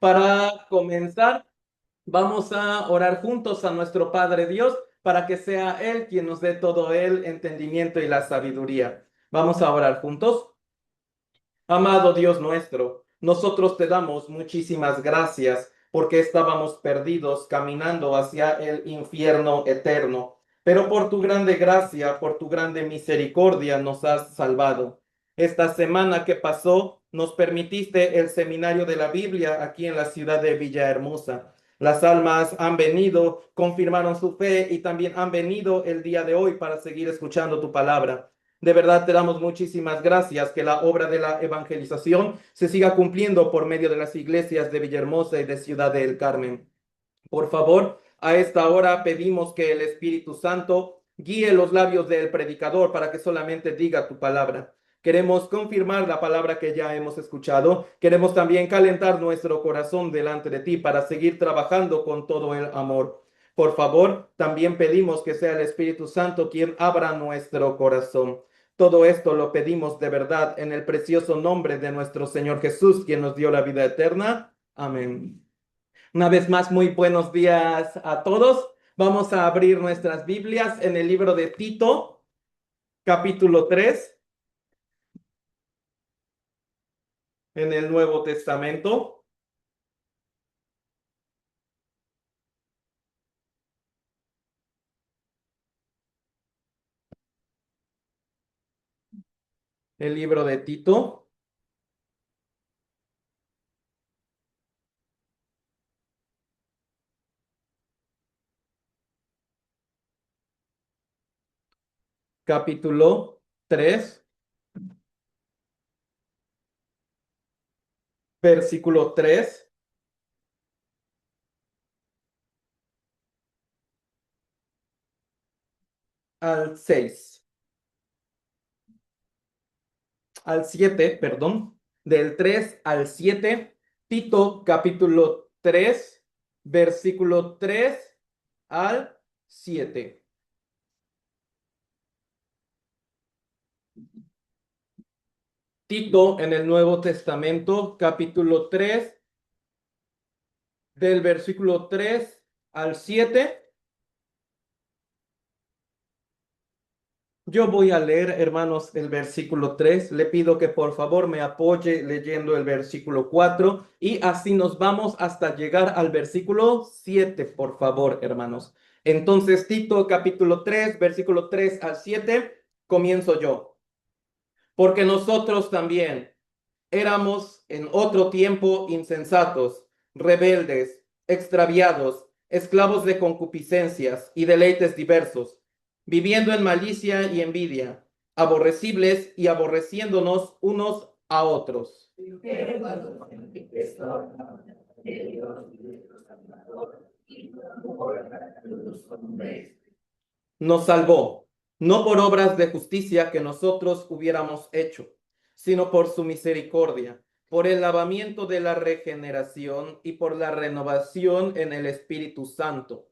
Para comenzar, vamos a orar juntos a nuestro Padre Dios para que sea Él quien nos dé todo el entendimiento y la sabiduría. Vamos a orar juntos. Amado Dios nuestro, nosotros te damos muchísimas gracias porque estábamos perdidos caminando hacia el infierno eterno, pero por tu grande gracia, por tu grande misericordia nos has salvado. Esta semana que pasó, nos permitiste el seminario de la Biblia aquí en la ciudad de Villahermosa. Las almas han venido, confirmaron su fe y también han venido el día de hoy para seguir escuchando tu palabra. De verdad te damos muchísimas gracias que la obra de la evangelización se siga cumpliendo por medio de las iglesias de Villahermosa y de Ciudad del Carmen. Por favor, a esta hora pedimos que el Espíritu Santo guíe los labios del predicador para que solamente diga tu palabra. Queremos confirmar la palabra que ya hemos escuchado. Queremos también calentar nuestro corazón delante de ti para seguir trabajando con todo el amor. Por favor, también pedimos que sea el Espíritu Santo quien abra nuestro corazón. Todo esto lo pedimos de verdad en el precioso nombre de nuestro Señor Jesús, quien nos dio la vida eterna. Amén. Una vez más, muy buenos días a todos. Vamos a abrir nuestras Biblias en el libro de Tito, capítulo 3, en el Nuevo Testamento. El libro de Tito, capítulo 3, versículo 3 al 6, al 7, perdón, del 3 al 7. Tito, capítulo 3, versículo 3 al 7. Tito en el Nuevo Testamento, capítulo 3, del versículo 3 al 7. Yo voy a leer, hermanos, el versículo 3. Le pido que por favor me apoye leyendo el versículo 4 y así nos vamos hasta llegar al versículo 7, por favor, hermanos. Entonces, Tito capítulo 3, versículo 3 al 7, comienzo yo. Porque nosotros también éramos en otro tiempo insensatos, rebeldes, extraviados, esclavos de concupiscencias y deleites diversos, viviendo en malicia y envidia, aborrecibles y aborreciéndonos unos a otros. Nos salvó, no por obras de justicia que nosotros hubiéramos hecho, sino por su misericordia, por el lavamiento de la regeneración y por la renovación en el Espíritu Santo.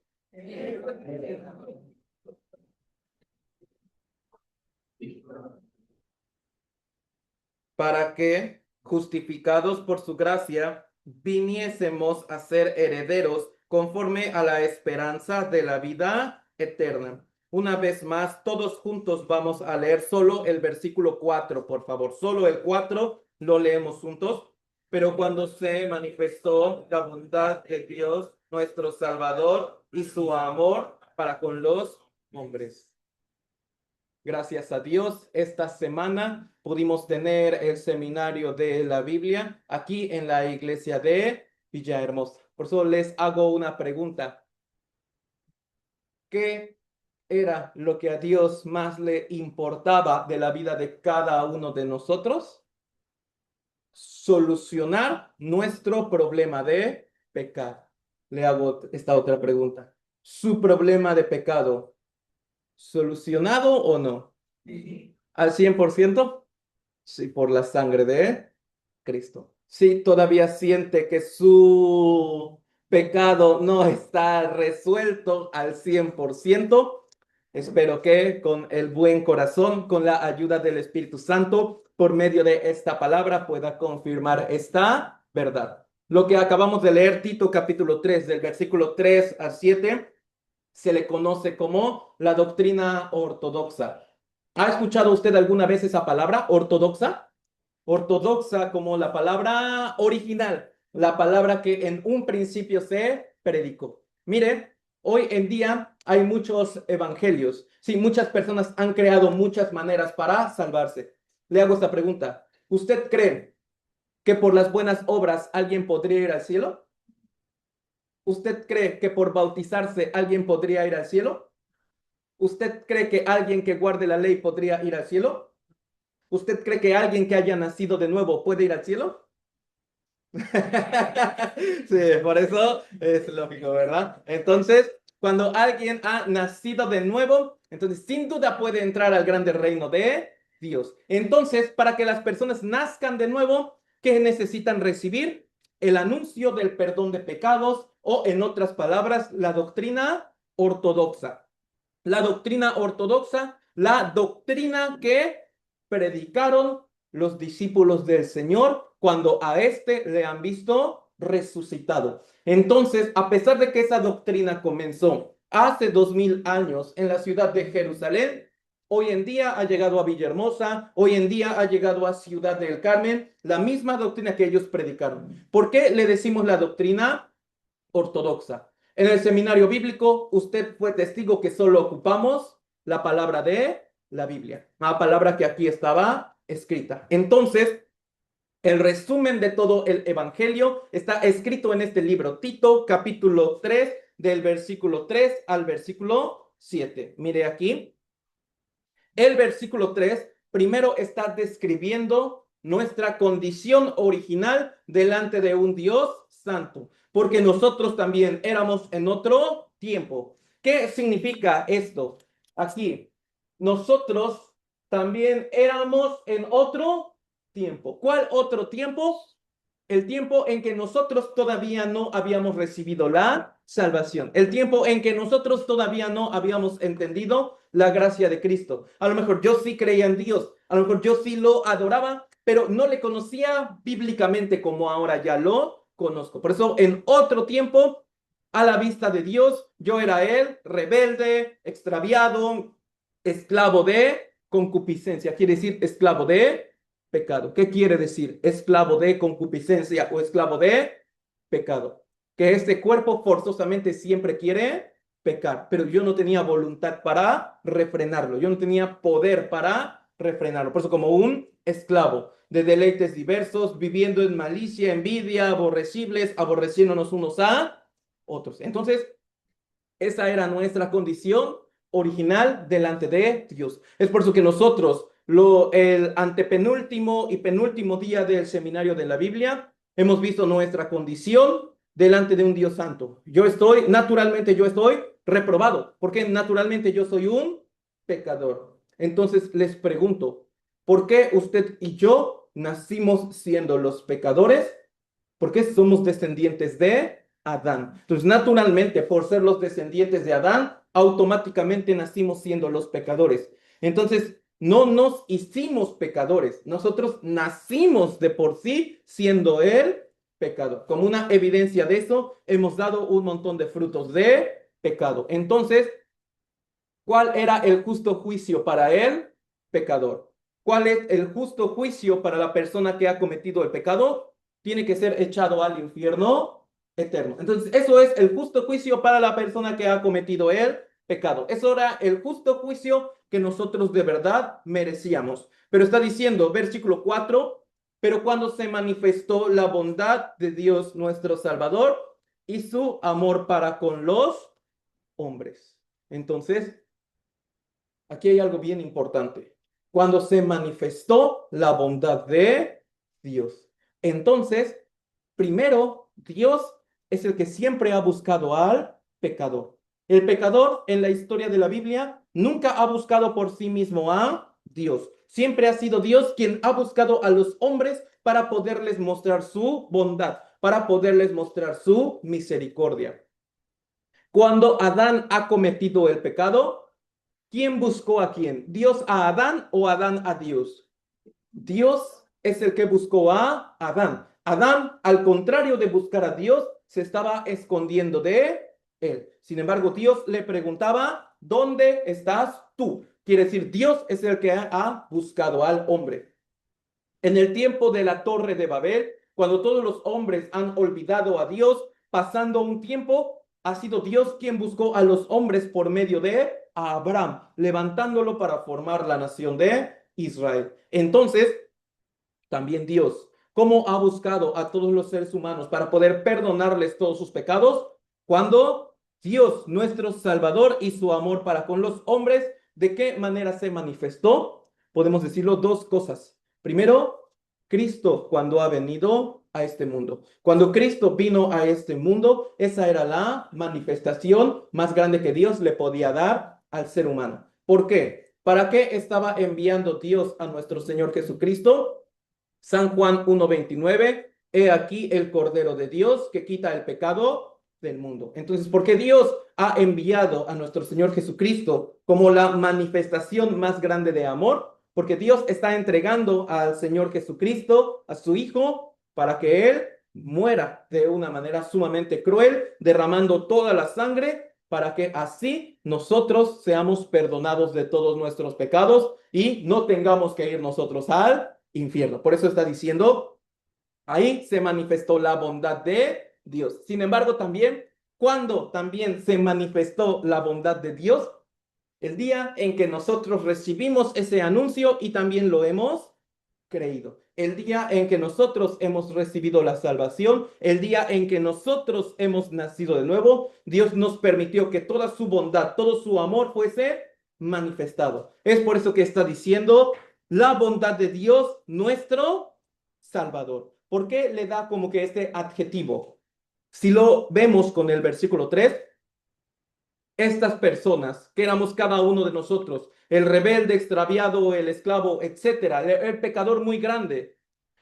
Para que, justificados por su gracia, viniésemos a ser herederos conforme a la esperanza de la vida eterna. Una vez más, todos juntos vamos a leer solo el versículo 4, por favor. Solo el 4 lo leemos juntos. Pero cuando se manifestó la bondad de Dios, nuestro Salvador, y su amor para con los hombres. Gracias a Dios, esta semana pudimos tener el seminario de la Biblia aquí en la iglesia de Villahermosa. Por eso les hago una pregunta. ¿Qué era lo que a Dios más le importaba de la vida de cada uno de nosotros? Solucionar nuestro problema de pecado. Le hago esta otra pregunta. ¿Su problema de pecado solucionado o no? ¿Al 100%? Sí, por la sangre de Cristo. Si todavía siente que su pecado no está resuelto al 100%, espero que con el buen corazón, con la ayuda del Espíritu Santo, por medio de esta palabra pueda confirmar esta verdad. Lo que acabamos de leer, Tito capítulo 3, del versículo 3 al 7, se le conoce como la doctrina ortodoxa. ¿Ha escuchado usted alguna vez esa palabra, ortodoxa? Ortodoxa como la palabra original, la palabra que en un principio se predicó. Mire, hoy en día hay muchos evangelios. Sí, muchas personas han creado muchas maneras para salvarse. Le hago esta pregunta. ¿Usted cree que por las buenas obras alguien podría ir al cielo? ¿Usted cree que por bautizarse alguien podría ir al cielo? ¿Usted cree que alguien que guarde la ley podría ir al cielo? ¿Usted cree que alguien que haya nacido de nuevo puede ir al cielo? Sí, por eso es lógico, ¿verdad? Entonces, cuando alguien ha nacido de nuevo, entonces sin duda puede entrar al grande reino de Dios. Entonces, para que las personas nazcan de nuevo, ¿qué necesitan recibir? El anuncio del perdón de pecados o, en otras palabras, la doctrina ortodoxa. La doctrina ortodoxa, la doctrina que predicaron los discípulos del Señor cuando a éste le han visto resucitado. Entonces, a pesar de que esa doctrina comenzó hace 2000 años en la ciudad de Jerusalén, hoy en día ha llegado a Villahermosa, hoy en día ha llegado a Ciudad del Carmen, la misma doctrina que ellos predicaron. ¿Por qué le decimos la doctrina ortodoxa? En el seminario bíblico, usted fue testigo que solo ocupamos la palabra de la Biblia, la palabra que aquí estaba escrita. Entonces, el resumen de todo el Evangelio está escrito en este libro, Tito, capítulo 3, del versículo 3 al versículo 7. Mire aquí, el versículo 3 primero está describiendo nuestra condición original delante de un Dios santo, porque nosotros también éramos en otro tiempo. ¿Qué significa esto? Aquí, nosotros también éramos en otro tiempo. ¿Cuál otro tiempo? El tiempo en que nosotros todavía no habíamos recibido la salvación, el tiempo en que nosotros todavía no habíamos entendido la gracia de Cristo. A lo mejor yo sí creía en Dios, a lo mejor yo sí lo adoraba, pero no le conocía bíblicamente como ahora ya lo conozco. Por eso en otro tiempo, a la vista de Dios, yo era él, rebelde, extraviado, esclavo de concupiscencia, quiere decir esclavo de pecado. ¿Qué quiere decir? Esclavo de concupiscencia o esclavo de pecado. Que este cuerpo forzosamente siempre quiere pecar, pero yo no tenía voluntad para refrenarlo, yo no tenía poder para refrenarlo. Por eso como un esclavo de deleites diversos, viviendo en malicia, envidia, aborrecibles, aborreciéndonos unos a otros. Entonces, esa era nuestra condición original delante de Dios. Es por eso que nosotros, el antepenúltimo y penúltimo día del seminario de la Biblia, hemos visto nuestra condición delante de un Dios santo. Naturalmente yo estoy reprobado, porque naturalmente yo soy un pecador. Entonces les pregunto, ¿por qué usted y yo nacimos siendo los pecadores? Porque somos descendientes de Adán. Entonces, naturalmente, por ser los descendientes de Adán, automáticamente nacimos siendo los pecadores. Entonces, no nos hicimos pecadores, nosotros nacimos de por sí siendo el pecado. Como una evidencia de eso, hemos dado un montón de frutos de pecado. Entonces, ¿cuál era el justo juicio para el pecador? ¿Cuál es el justo juicio para la persona que ha cometido el pecado? Tiene que ser echado al infierno eterno. Entonces, eso es el justo juicio para la persona que ha cometido el pecado. Eso era el justo juicio que nosotros de verdad merecíamos. Pero está diciendo, versículo 4, pero cuando se manifestó la bondad de Dios nuestro Salvador y su amor para con los hombres. Entonces, aquí hay algo bien importante. Cuando se manifestó la bondad de Dios. Entonces, primero, Dios es el que siempre ha buscado al pecador. El pecador en la historia de la Biblia nunca ha buscado por sí mismo a Dios. Siempre ha sido Dios quien ha buscado a los hombres para poderles mostrar su bondad, para poderles mostrar su misericordia. Cuando Adán ha cometido el pecado, ¿quién buscó a quién? ¿Dios a Adán o Adán a Dios? Dios es el que buscó a Adán. Adán, al contrario de buscar a Dios, se estaba escondiendo de él. Sin embargo, Dios le preguntaba, ¿dónde estás tú? Quiere decir, Dios es el que ha buscado al hombre. En el tiempo de la Torre de Babel, cuando todos los hombres han olvidado a Dios, pasando un tiempo, ha sido Dios quien buscó a los hombres por medio de Abraham, levantándolo para formar la nación de Israel. Entonces, también Dios, ¿cómo ha buscado a todos los seres humanos para poder perdonarles todos sus pecados? Cuando Dios, nuestro Salvador, y su amor para con los hombres, ¿de qué manera se manifestó? Podemos decirlo dos cosas. Primero, Cristo cuando ha venido a este mundo. Cuando Cristo vino a este mundo, esa era la manifestación más grande que Dios le podía dar al ser humano. ¿Por qué? ¿Para qué estaba enviando Dios a nuestro Señor Jesucristo? San Juan 1:29, he aquí el Cordero de Dios que quita el pecado del mundo. Entonces, ¿por qué Dios ha enviado a nuestro Señor Jesucristo como la manifestación más grande de amor? Porque Dios está entregando al Señor Jesucristo, a su Hijo, para que Él muera de una manera sumamente cruel, derramando toda la sangre, para que así nosotros seamos perdonados de todos nuestros pecados y no tengamos que ir nosotros al infierno. Por eso está diciendo, ahí se manifestó la bondad de Dios. Sin embargo, también, cuando también se manifestó la bondad de Dios, el día en que nosotros recibimos ese anuncio y también lo hemos creído. El día en que nosotros hemos recibido la salvación, el día en que nosotros hemos nacido de nuevo, Dios nos permitió que toda su bondad, todo su amor fuese manifestado. Es por eso que está diciendo la bondad de Dios, nuestro Salvador. ¿Por qué le da como que este adjetivo? Si lo vemos con el versículo 3, estas personas, que éramos cada uno de nosotros, el rebelde, extraviado, el esclavo, etcétera, el pecador muy grande,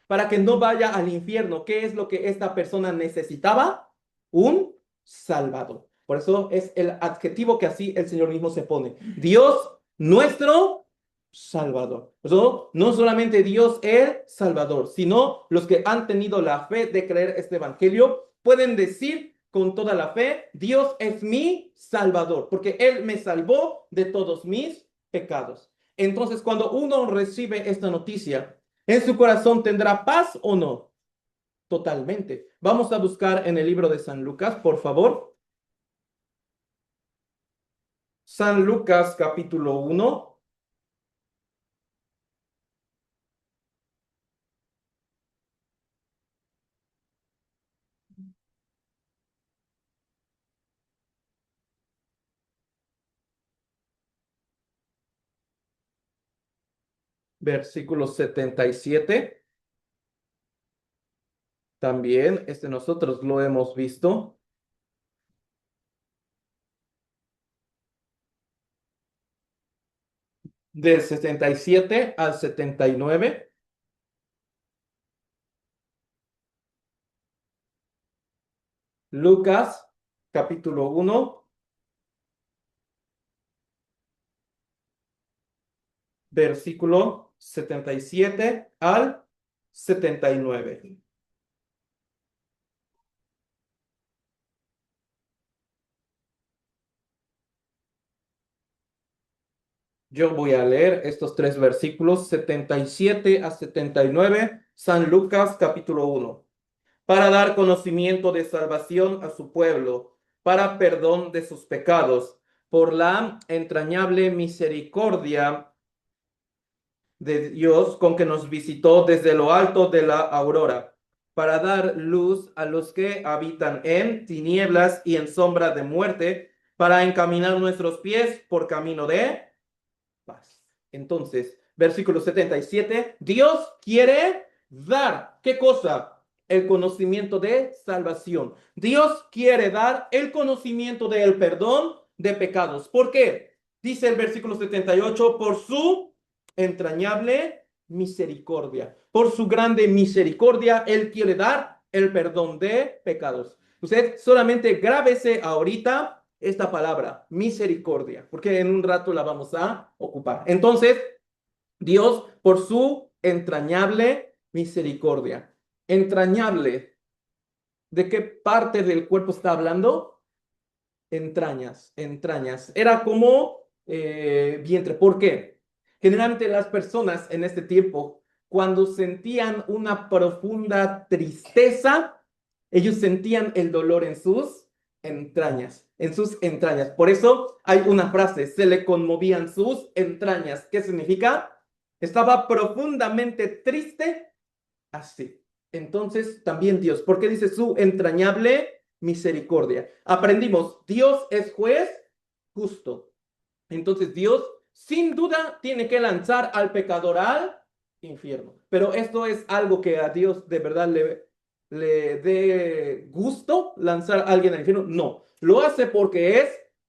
para que no vaya al infierno. ¿Qué es lo que esta persona necesitaba? Un salvador. Por eso es el adjetivo que así el Señor mismo se pone. Dios, nuestro Salvador. Eso, no solamente Dios el Salvador, sino los que han tenido la fe de creer este evangelio pueden decir con toda la fe, Dios es mi Salvador, porque Él me salvó de todos mis pecados. Entonces, cuando uno recibe esta noticia, ¿en su corazón tendrá paz o no? Totalmente. Vamos a buscar en el libro de San Lucas, por favor. San Lucas capítulo 1. Versículo 77. También, nosotros lo hemos visto. Del 67 al 79. Lucas, capítulo 1, versículo 77 al 79. Yo voy a leer estos tres versículos, 77 a 79, San Lucas, capítulo 1, para dar conocimiento de salvación a su pueblo, para perdón de sus pecados, por la entrañable misericordia de Dios con que nos visitó desde lo alto de la aurora, para dar luz a los que habitan en tinieblas y en sombra de muerte, para encaminar nuestros pies por camino de paz. Entonces, versículo 77, Dios quiere dar, ¿qué cosa? El conocimiento de salvación. Dios quiere dar el conocimiento del perdón de pecados. ¿Por qué? Dice el versículo 78, por su entrañable misericordia. Por su grande misericordia, Él quiere dar el perdón de pecados. Usted solamente grábese ahorita esta palabra, misericordia, porque en un rato la vamos a ocupar. Entonces, Dios, por su entrañable misericordia. Entrañable. ¿De qué parte del cuerpo está hablando? Entrañas, entrañas. Era como vientre. ¿Por qué? Generalmente las personas en este tiempo, cuando sentían una profunda tristeza, ellos sentían el dolor en sus entrañas, en sus entrañas. Por eso hay una frase, se le conmovían sus entrañas. ¿Qué significa? Estaba profundamente triste así. Entonces, también Dios, ¿por qué dice su entrañable misericordia? Aprendimos, Dios es juez justo. Entonces, Dios, sin duda, tiene que lanzar al pecador al infierno. Pero esto es algo que a Dios de verdad le dé gusto lanzar a alguien al infierno. No, lo hace porque es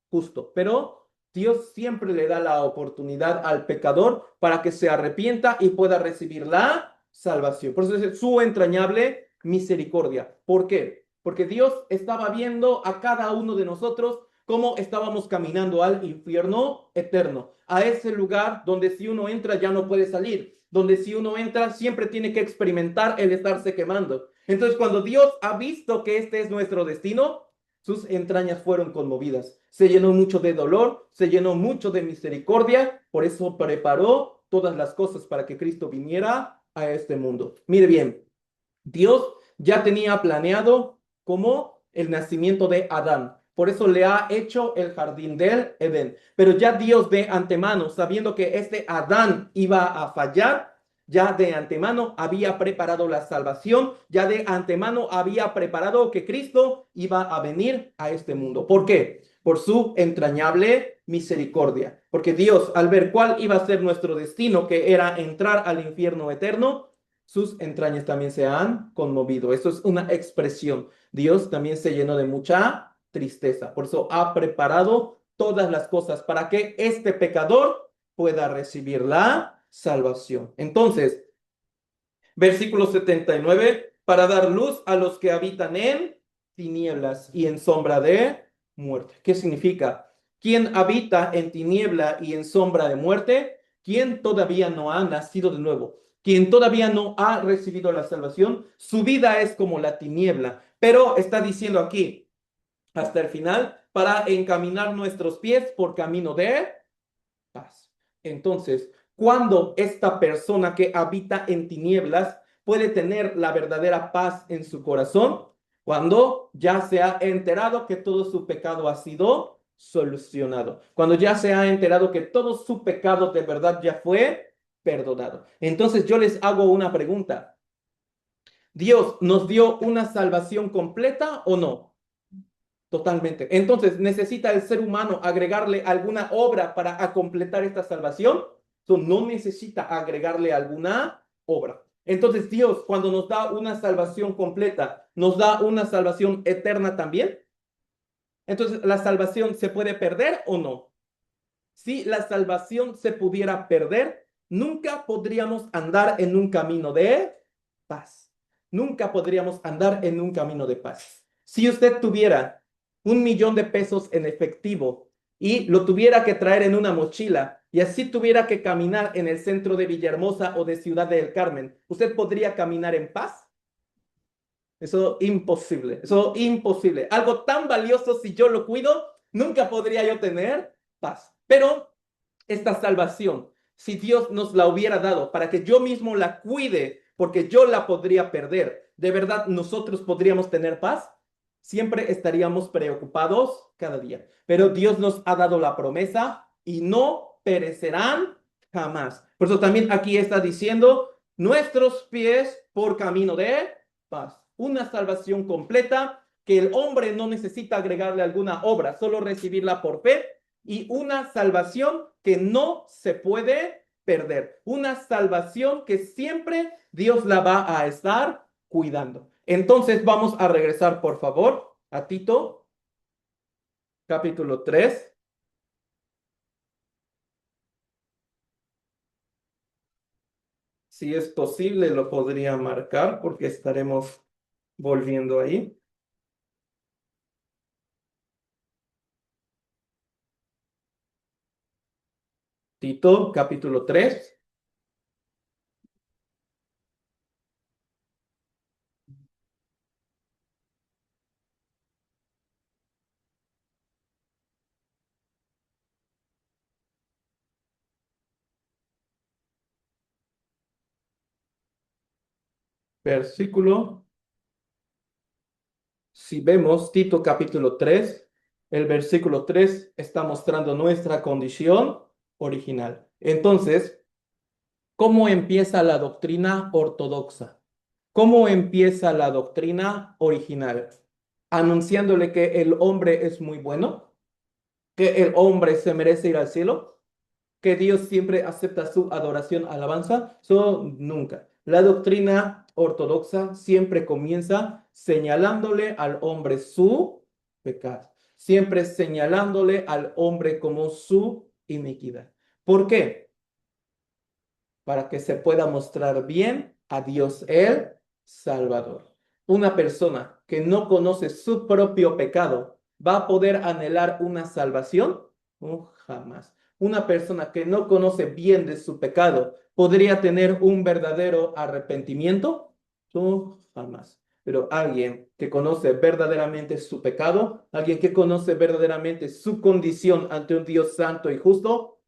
justo. Pero Dios siempre le da la oportunidad al pecador para que se arrepienta y pueda recibir la salvación. Por eso es su entrañable misericordia. ¿Por qué? Porque Dios estaba viendo a cada uno de nosotros cómo estábamos caminando al infierno eterno, a ese lugar donde si uno entra ya no puede salir, donde si uno entra siempre tiene que experimentar el estarse quemando. Entonces, cuando Dios ha visto que este es nuestro destino, sus entrañas fueron conmovidas. Se llenó mucho de dolor, se llenó mucho de misericordia, por eso preparó todas las cosas para que Cristo viniera a este mundo. Mire bien, Dios ya tenía planeado como el nacimiento de Adán. Por eso le ha hecho el jardín del Edén. Pero ya Dios de antemano, sabiendo que este Adán iba a fallar, ya de antemano había preparado la salvación, ya de antemano había preparado que Cristo iba a venir a este mundo. ¿Por qué? Por su entrañable misericordia. Porque Dios, al ver cuál iba a ser nuestro destino, que era entrar al infierno eterno, sus entrañas también se han conmovido. Eso es una expresión. Dios también se llenó de mucha tristeza. Por eso ha preparado todas las cosas para que este pecador pueda recibir la salvación. Entonces, versículo 79, para dar luz a los que habitan en tinieblas y en sombra de muerte. ¿Qué significa? ¿Quién habita en tiniebla y en sombra de muerte? ¿Quién todavía no ha nacido de nuevo? Quien todavía no ha recibido la salvación, su vida es como la tiniebla. Pero está diciendo aquí, hasta el final, para encaminar nuestros pies por camino de paz. Entonces, cuando esta persona que habita en tinieblas puede tener la verdadera paz en su corazón, cuando ya se ha enterado que todo su pecado ha sido solucionado, cuando ya se ha enterado que todo su pecado de verdad ya fue perdonado. Entonces yo les hago una pregunta. ¿Dios nos dio una salvación completa o no? Totalmente. Entonces, ¿necesita el ser humano agregarle alguna obra para completar esta salvación? Entonces, no necesita agregarle alguna obra. Entonces, Dios, cuando nos da una salvación completa, nos da una salvación eterna también. Entonces, ¿la salvación se puede perder o no? Si la salvación se pudiera perder, nunca podríamos andar en un camino de paz. Nunca podríamos andar en un camino de paz. Si usted tuviera 1 millón de pesos en efectivo y lo tuviera que traer en una mochila y así tuviera que caminar en el centro de Villahermosa o de Ciudad del Carmen, ¿usted podría caminar en paz? Eso imposible, eso imposible. Algo tan valioso, si yo lo cuido, nunca podría yo tener paz. Pero esta salvación, si Dios nos la hubiera dado para que yo mismo la cuide, porque yo la podría perder, ¿de verdad nosotros podríamos tener paz? Siempre estaríamos preocupados cada día. Pero Dios nos ha dado la promesa y no perecerán jamás. Por eso también aquí está diciendo, nuestros pies por camino de paz. Una salvación completa que el hombre no necesita agregarle alguna obra, solo recibirla por fe, y una salvación que no se puede perder. Una salvación que siempre Dios la va a estar cuidando. Entonces vamos a regresar, por favor, a Tito, capítulo 3. Si es posible, lo podría marcar porque estaremos volviendo ahí. Tito, capítulo 3. versículo, si vemos Tito capítulo 3, el versículo 3 está mostrando nuestra condición original. Entonces, ¿cómo empieza la doctrina ortodoxa? ¿Cómo empieza la doctrina original? Anunciándole que el hombre es muy bueno, que el hombre se merece ir al cielo, que Dios siempre acepta su adoración, alabanza. Eso nunca. La doctrina ortodoxa siempre comienza señalándole al hombre su pecado, siempre señalándole al hombre como su iniquidad. ¿Por qué? Para que se pueda mostrar bien a Dios el Salvador. Una persona que no conoce su propio pecado, ¿va a poder anhelar una salvación? Jamás. Una persona que no conoce bien de su pecado, ¿podría tener un verdadero arrepentimiento? Jamás. Pero alguien que conoce verdaderamente su pecado, alguien que conoce verdaderamente su condición ante un Dios santo y justo,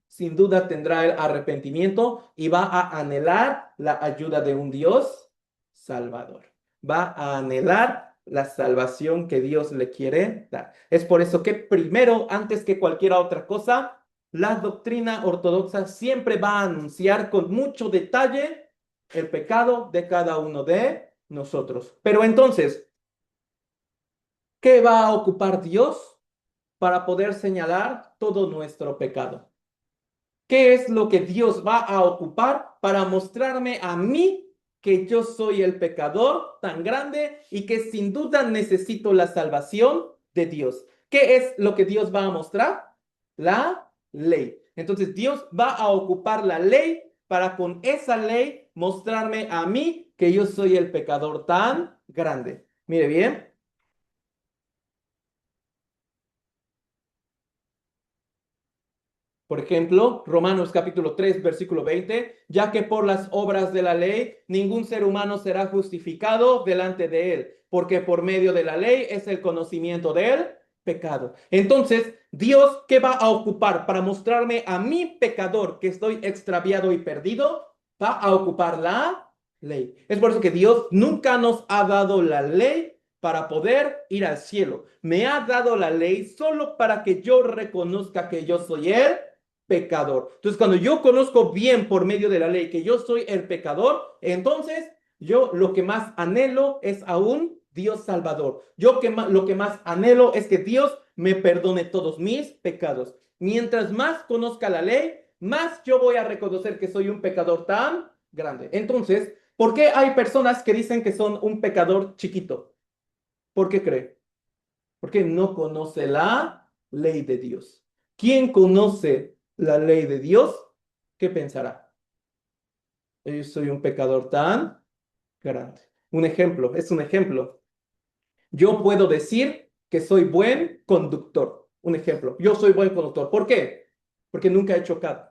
sin duda tendrá el arrepentimiento y va a anhelar la ayuda de un Dios salvador. Va a anhelar la salvación que Dios le quiere dar. Es por eso que primero, antes que cualquier otra cosa, la doctrina ortodoxa siempre va a anunciar con mucho detalle el pecado de cada uno de nosotros. Pero entonces, ¿qué va a ocupar Dios para poder señalar todo nuestro pecado? ¿Qué es lo que Dios va a ocupar para mostrarme a mí que yo soy el pecador tan grande y que sin duda necesito la salvación de Dios? ¿Qué es lo que Dios va a mostrar? La ley. Entonces Dios va a ocupar la ley para con esa ley mostrarme a mí que yo soy el pecador tan grande. Mire bien. Por ejemplo, Romanos capítulo 3, versículo 20, ya que por las obras de la ley ningún ser humano será justificado delante de él, porque por medio de la ley es el conocimiento del pecado. Entonces, Dios, ¿qué va a ocupar para mostrarme a mi pecador que estoy extraviado y perdido? Va a ocupar la ley. Es por eso que Dios nunca nos ha dado la ley para poder ir al cielo. Me ha dado la ley solo para que yo reconozca que yo soy él pecador. Entonces, cuando yo conozco bien por medio de la ley que yo soy el pecador, entonces yo lo que más anhelo es a un Dios salvador. Lo que más anhelo es que Dios me perdone todos mis pecados. Mientras más conozca la ley, más yo voy a reconocer que soy un pecador tan grande. Entonces, ¿por qué hay personas que dicen que son un pecador chiquito? ¿Por qué cree? Porque no conoce la ley de Dios. ¿Quién conoce la ley de Dios? ¿Qué pensará? Yo soy un pecador tan grande. Un ejemplo, es un ejemplo. Yo puedo decir que soy buen conductor. Un ejemplo, yo soy buen conductor. ¿Por qué? Porque nunca he chocado.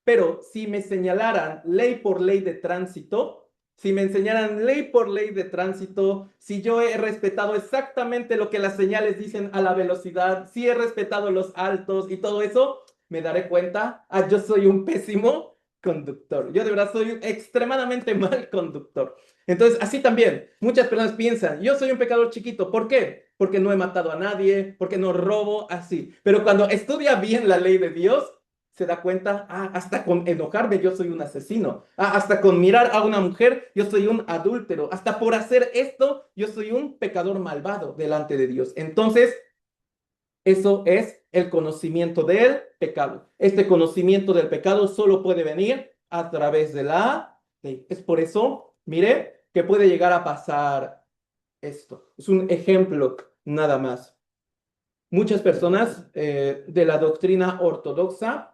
Pero si me señalaran ley por ley de tránsito, si me enseñaran ley por ley de tránsito, si yo he respetado exactamente lo que las señales dicen a la velocidad, si he respetado los altos y todo eso, me daré cuenta, yo soy un pésimo conductor. Yo de verdad soy un extremadamente mal conductor. Entonces, así también, muchas personas piensan, yo soy un pecador chiquito. ¿Por qué? Porque no he matado a nadie, porque no robo, así. Pero cuando estudia bien la ley de Dios, se da cuenta, hasta con enojarme yo soy un asesino, hasta con mirar a una mujer yo soy un adúltero, hasta por hacer esto yo soy un pecador malvado delante de Dios. Entonces, eso es el conocimiento del pecado. Este conocimiento del pecado solo puede venir a través de la ley. Es por eso, mire, que puede llegar a pasar esto. Es un ejemplo nada más. Muchas personas de la doctrina ortodoxa,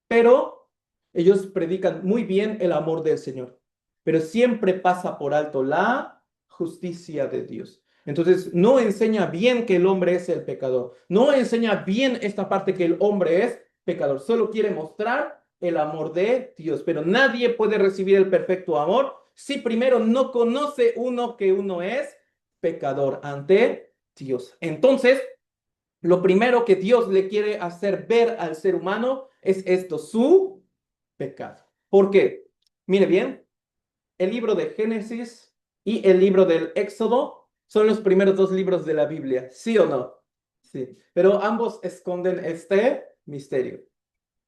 pero ellos predican muy bien el amor del Señor, pero siempre pasa por alto la justicia de Dios. Entonces, no enseña bien que el hombre es el pecador, no enseña bien esta parte que el hombre es pecador, solo quiere mostrar el amor de Dios, pero nadie puede recibir el perfecto amor si primero no conoce uno que uno es pecador ante Dios. Entonces, lo primero que Dios le quiere hacer ver al ser humano es esto, su pecado. ¿Por qué? Mire bien, el libro de Génesis y el libro del Éxodo son los primeros dos libros de la Biblia, ¿sí o no? Sí, pero ambos esconden este misterio.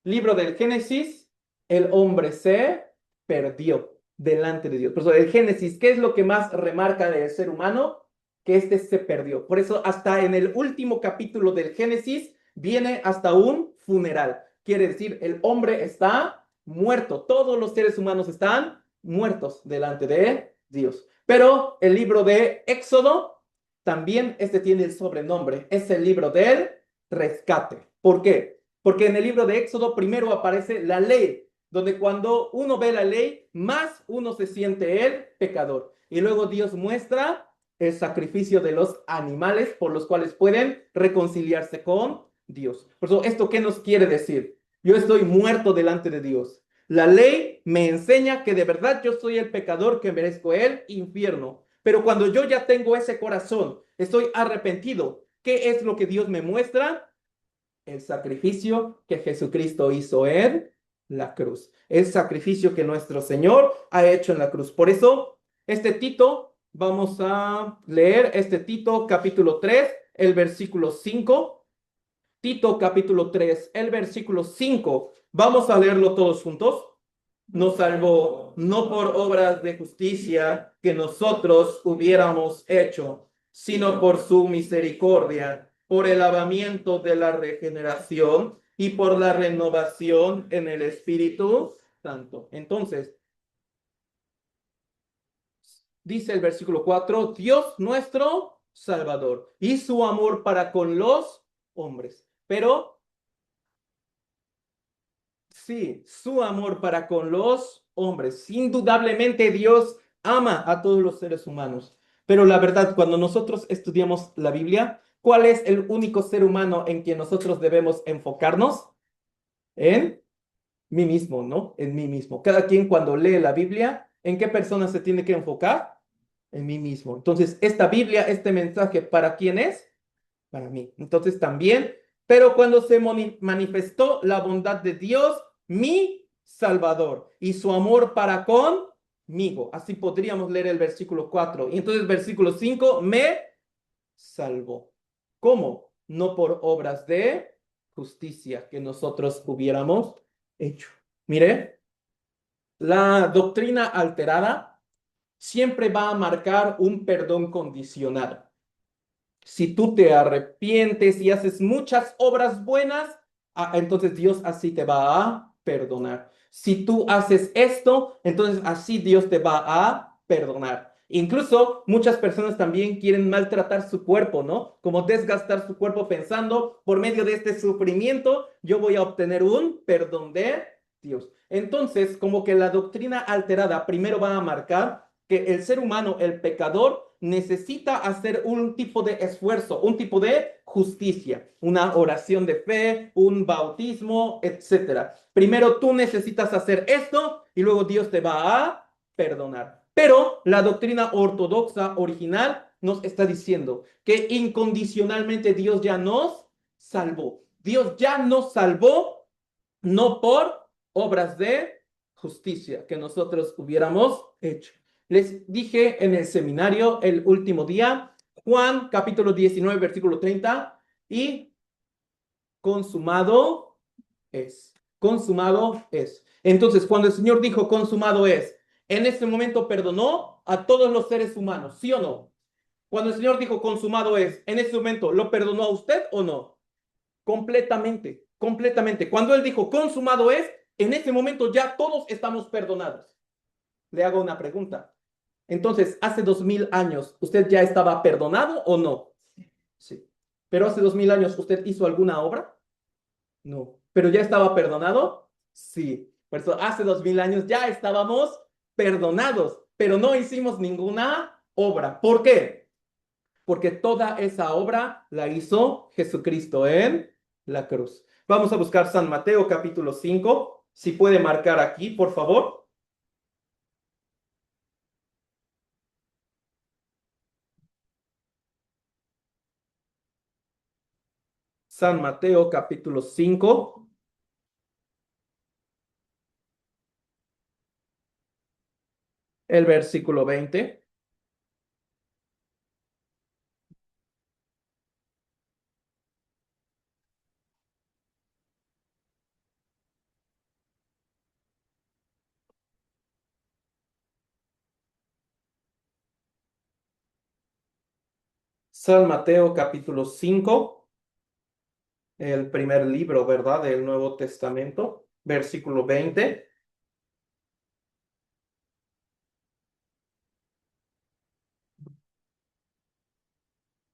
Libro del Génesis, el hombre se perdió delante de Dios. Por eso el Génesis, ¿qué es lo que más remarca del ser humano? Que este se perdió. Por eso hasta en el último capítulo del Génesis viene hasta un funeral. Quiere decir, el hombre está muerto. Todos los seres humanos están muertos delante de Dios. Pero el libro de Éxodo, también este tiene el sobrenombre. Es el libro del rescate. ¿Por qué? Porque en el libro de Éxodo primero aparece la ley, donde cuando uno ve la ley, más uno se siente el pecador. Y luego Dios muestra el sacrificio de los animales por los cuales pueden reconciliarse con Dios. Por eso, ¿esto qué nos quiere decir? Yo estoy muerto delante de Dios. La ley me enseña que de verdad yo soy el pecador que merezco el infierno. Pero cuando yo ya tengo ese corazón, estoy arrepentido, ¿qué es lo que Dios me muestra? El sacrificio que Jesucristo hizo en la cruz. El sacrificio que nuestro Señor ha hecho en la cruz. Por eso, este Tito, vamos a leer este Tito capítulo 3, el versículo 5. Tito capítulo 3, el versículo 5. Vamos a leerlo todos juntos. Nos salvó no por obras de justicia que nosotros hubiéramos hecho, sino por su misericordia, por el lavamiento de la regeneración y por la renovación en el Espíritu Santo. Entonces, dice el versículo 4, Dios nuestro Salvador y su amor para con los hombres. Pero sí, su amor para con los hombres. Indudablemente Dios ama a todos los seres humanos. Pero la verdad, cuando nosotros estudiamos la Biblia, ¿cuál es el único ser humano en quien nosotros debemos enfocarnos? En mí mismo, ¿no? En mí mismo. Cada quien cuando lee la Biblia, ¿en qué persona se tiene que enfocar? En mí mismo. Entonces, esta Biblia, este mensaje, ¿para quién es? Para mí. Entonces también, pero cuando se manifestó la bondad de Dios, mi Salvador, y su amor para conmigo. Así podríamos leer el versículo 4. Y entonces versículo 5, me salvó. ¿Cómo? No por obras de justicia que nosotros hubiéramos hecho. Mire, la doctrina alterada siempre va a marcar un perdón condicionado. Si tú te arrepientes y haces muchas obras buenas, entonces Dios así te va a perdonar. Si tú haces esto, entonces así Dios te va a perdonar. Incluso muchas personas también quieren maltratar su cuerpo, ¿no? Como desgastar su cuerpo pensando, por medio de este sufrimiento, yo voy a obtener un perdón de Dios. Entonces, como que la doctrina alterada primero va a marcar que el ser humano, el pecador, necesita hacer un tipo de esfuerzo, un tipo de justicia, una oración de fe, un bautismo, etcétera. Primero tú necesitas hacer esto y luego Dios te va a perdonar. Pero la doctrina ortodoxa original nos está diciendo que incondicionalmente Dios ya nos salvó. Dios ya nos salvó no por obras de justicia que nosotros hubiéramos hecho. Les dije en el seminario el último día, Juan capítulo 19, versículo 30, y consumado es. Consumado es. Entonces, cuando el Señor dijo consumado es, en ese momento perdonó a todos los seres humanos, ¿sí o no? Cuando el Señor dijo consumado es, en ese momento, ¿lo perdonó a usted o no? Completamente, completamente. Cuando Él dijo consumado es, en ese momento ya todos estamos perdonados. Le hago una pregunta. Entonces, hace 2000 años, ¿usted ya estaba perdonado o no? Sí. Pero hace 2000 años, ¿usted hizo alguna obra? No. ¿Pero ya estaba perdonado? Sí. Por eso, hace 2000 años ya estábamos perdonados, pero no hicimos ninguna obra. ¿Por qué? Porque toda esa obra la hizo Jesucristo en la cruz. Vamos a buscar San Mateo capítulo 5. Si puede marcar aquí, por favor. San Mateo capítulo 5. el versículo 20. San Mateo capítulo 5, el primer libro, ¿verdad? Del Nuevo Testamento, versículo 20.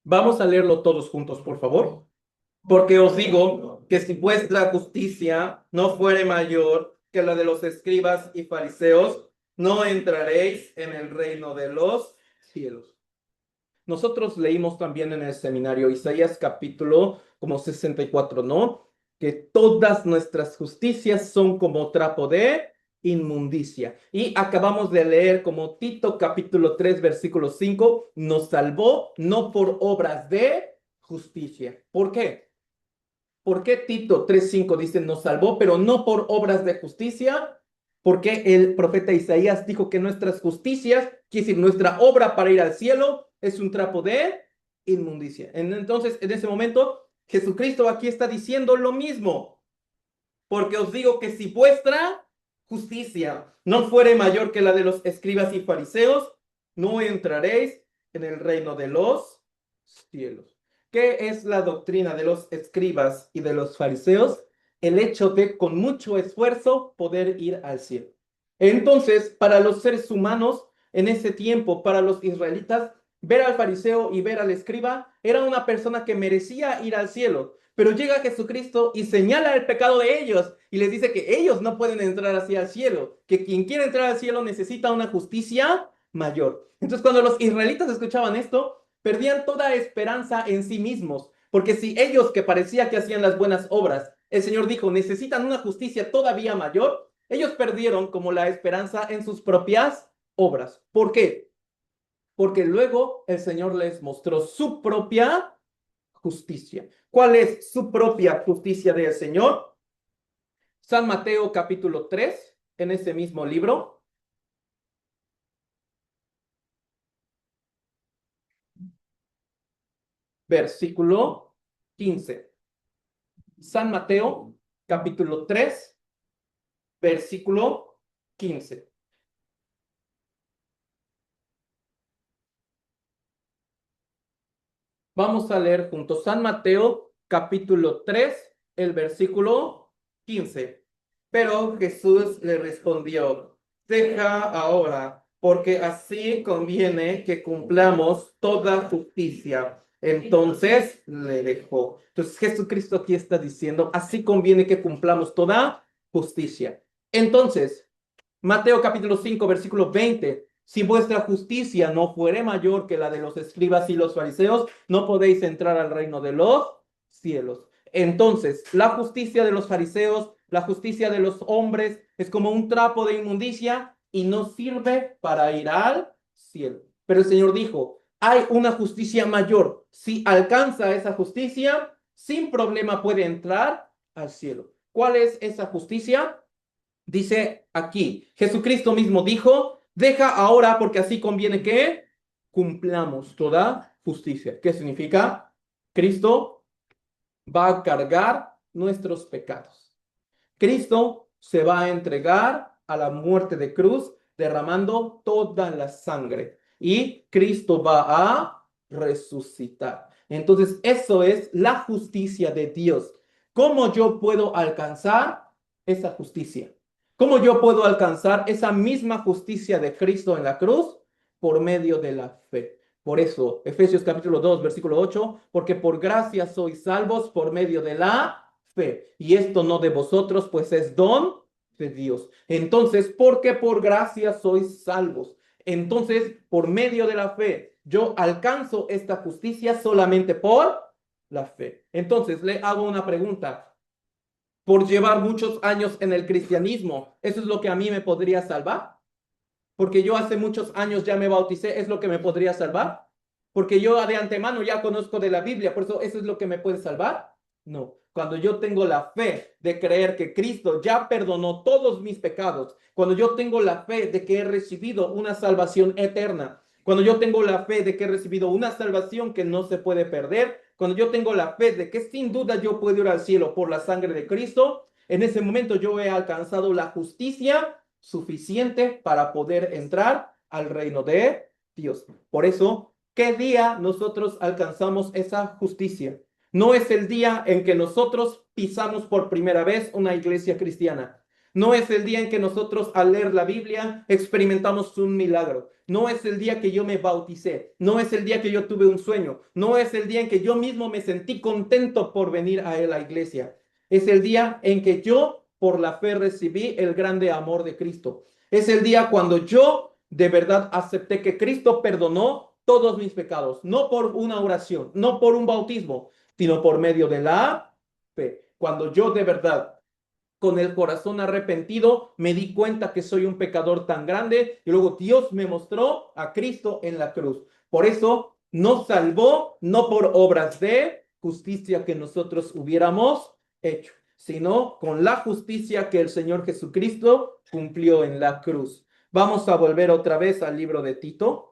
Vamos a leerlo todos juntos, por favor. Porque os digo que si vuestra justicia no fuere mayor que la de los escribas y fariseos, no entraréis en el reino de los cielos. Nosotros leímos también en el seminario Isaías capítulo como 64, ¿no? Que todas nuestras justicias son como trapo de inmundicia. Y acabamos de leer como Tito capítulo 3 versículo 5, nos salvó no por obras de justicia. ¿Por qué? ¿Por qué Tito 3:5 dice nos salvó, pero no por obras de justicia? Porque el profeta Isaías dijo que nuestras justicias, quiere decir, nuestra obra para ir al cielo, es un trapo de inmundicia. Entonces, en ese momento, Jesucristo aquí está diciendo lo mismo. Porque os digo que si vuestra justicia no fuere mayor que la de los escribas y fariseos, no entraréis en el reino de los cielos. ¿Qué es la doctrina de los escribas y de los fariseos? El hecho de con mucho esfuerzo poder ir al cielo. Entonces, para los seres humanos, en ese tiempo, para los israelitas, ver al fariseo y ver al escriba era una persona que merecía ir al cielo. Pero llega Jesucristo y señala el pecado de ellos y les dice que ellos no pueden entrar así al cielo, que quien quiere entrar al cielo necesita una justicia mayor. Entonces, cuando los israelitas escuchaban esto, perdían toda esperanza en sí mismos, porque si ellos que parecía que hacían las buenas obras, el Señor dijo, necesitan una justicia todavía mayor, ellos perdieron como la esperanza en sus propias obras. ¿Por qué? Porque luego el Señor les mostró su propia justicia. ¿Cuál es su propia justicia del Señor? San Mateo capítulo 3, en ese mismo libro, versículo 15. San Mateo capítulo 3, versículo 15. Vamos a leer juntos San Mateo capítulo 3, el versículo 15. Pero Jesús le respondió, deja ahora, porque así conviene que cumplamos toda justicia. Entonces le dejó. Entonces Jesucristo aquí está diciendo, así conviene que cumplamos toda justicia. Entonces, Mateo capítulo 5, versículo 20. Si vuestra justicia no fuere mayor que la de los escribas y los fariseos, no podéis entrar al reino de los cielos. Entonces, la justicia de los fariseos, la justicia de los hombres, es como un trapo de inmundicia y no sirve para ir al cielo. Pero el Señor dijo, hay una justicia mayor. Si alcanza esa justicia, sin problema puede entrar al cielo. ¿Cuál es esa justicia? Dice aquí, Jesucristo mismo dijo, deja ahora porque así conviene que cumplamos toda justicia. ¿Qué significa? Cristo va a cargar nuestros pecados. Cristo se va a entregar a la muerte de cruz derramando toda la sangre y Cristo va a resucitar. Entonces, eso es la justicia de Dios. ¿Cómo yo puedo alcanzar esa justicia? ¿Cómo yo puedo alcanzar esa misma justicia de Cristo en la cruz? Por medio de la fe. Por eso, Efesios capítulo 2, versículo 8, porque por gracia sois salvos por medio de la fe. Y esto no de vosotros, pues es don de Dios. Entonces, porque por gracia sois salvos. Entonces, por medio de la fe, yo alcanzo esta justicia solamente por la fe. Entonces, le hago una pregunta. Por llevar muchos años en el cristianismo, ¿eso es lo que a mí me podría salvar? Porque yo hace muchos años ya me bauticé, ¿es lo que me podría salvar? Porque yo de antemano ya conozco de la Biblia, por eso es lo que me puede salvar. No, cuando yo tengo la fe de creer que Cristo ya perdonó todos mis pecados, cuando yo tengo la fe de que he recibido una salvación eterna, cuando yo tengo la fe de que he recibido una salvación que no se puede perder, cuando yo tengo la fe de que sin duda yo puedo ir al cielo por la sangre de Cristo, en ese momento yo he alcanzado la justicia suficiente para poder entrar al reino de Dios. Por eso, ¿qué día nosotros alcanzamos esa justicia? No es el día en que nosotros pisamos por primera vez una iglesia cristiana. No es el día en que nosotros al leer la Biblia experimentamos un milagro. No es el día que yo me bauticé. No es el día que yo tuve un sueño. No es el día en que yo mismo me sentí contento por venir a la iglesia. Es el día en que yo por la fe recibí el grande amor de Cristo. Es el día cuando yo de verdad acepté que Cristo perdonó todos mis pecados, no por una oración, no por un bautismo, sino por medio de la fe. Cuando yo de verdad, con el corazón arrepentido, me di cuenta que soy un pecador tan grande y luego Dios me mostró a Cristo en la cruz. Por eso nos salvó, no por obras de justicia que nosotros hubiéramos hecho, sino con la justicia que el Señor Jesucristo cumplió en la cruz. Vamos a volver otra vez al libro de Tito.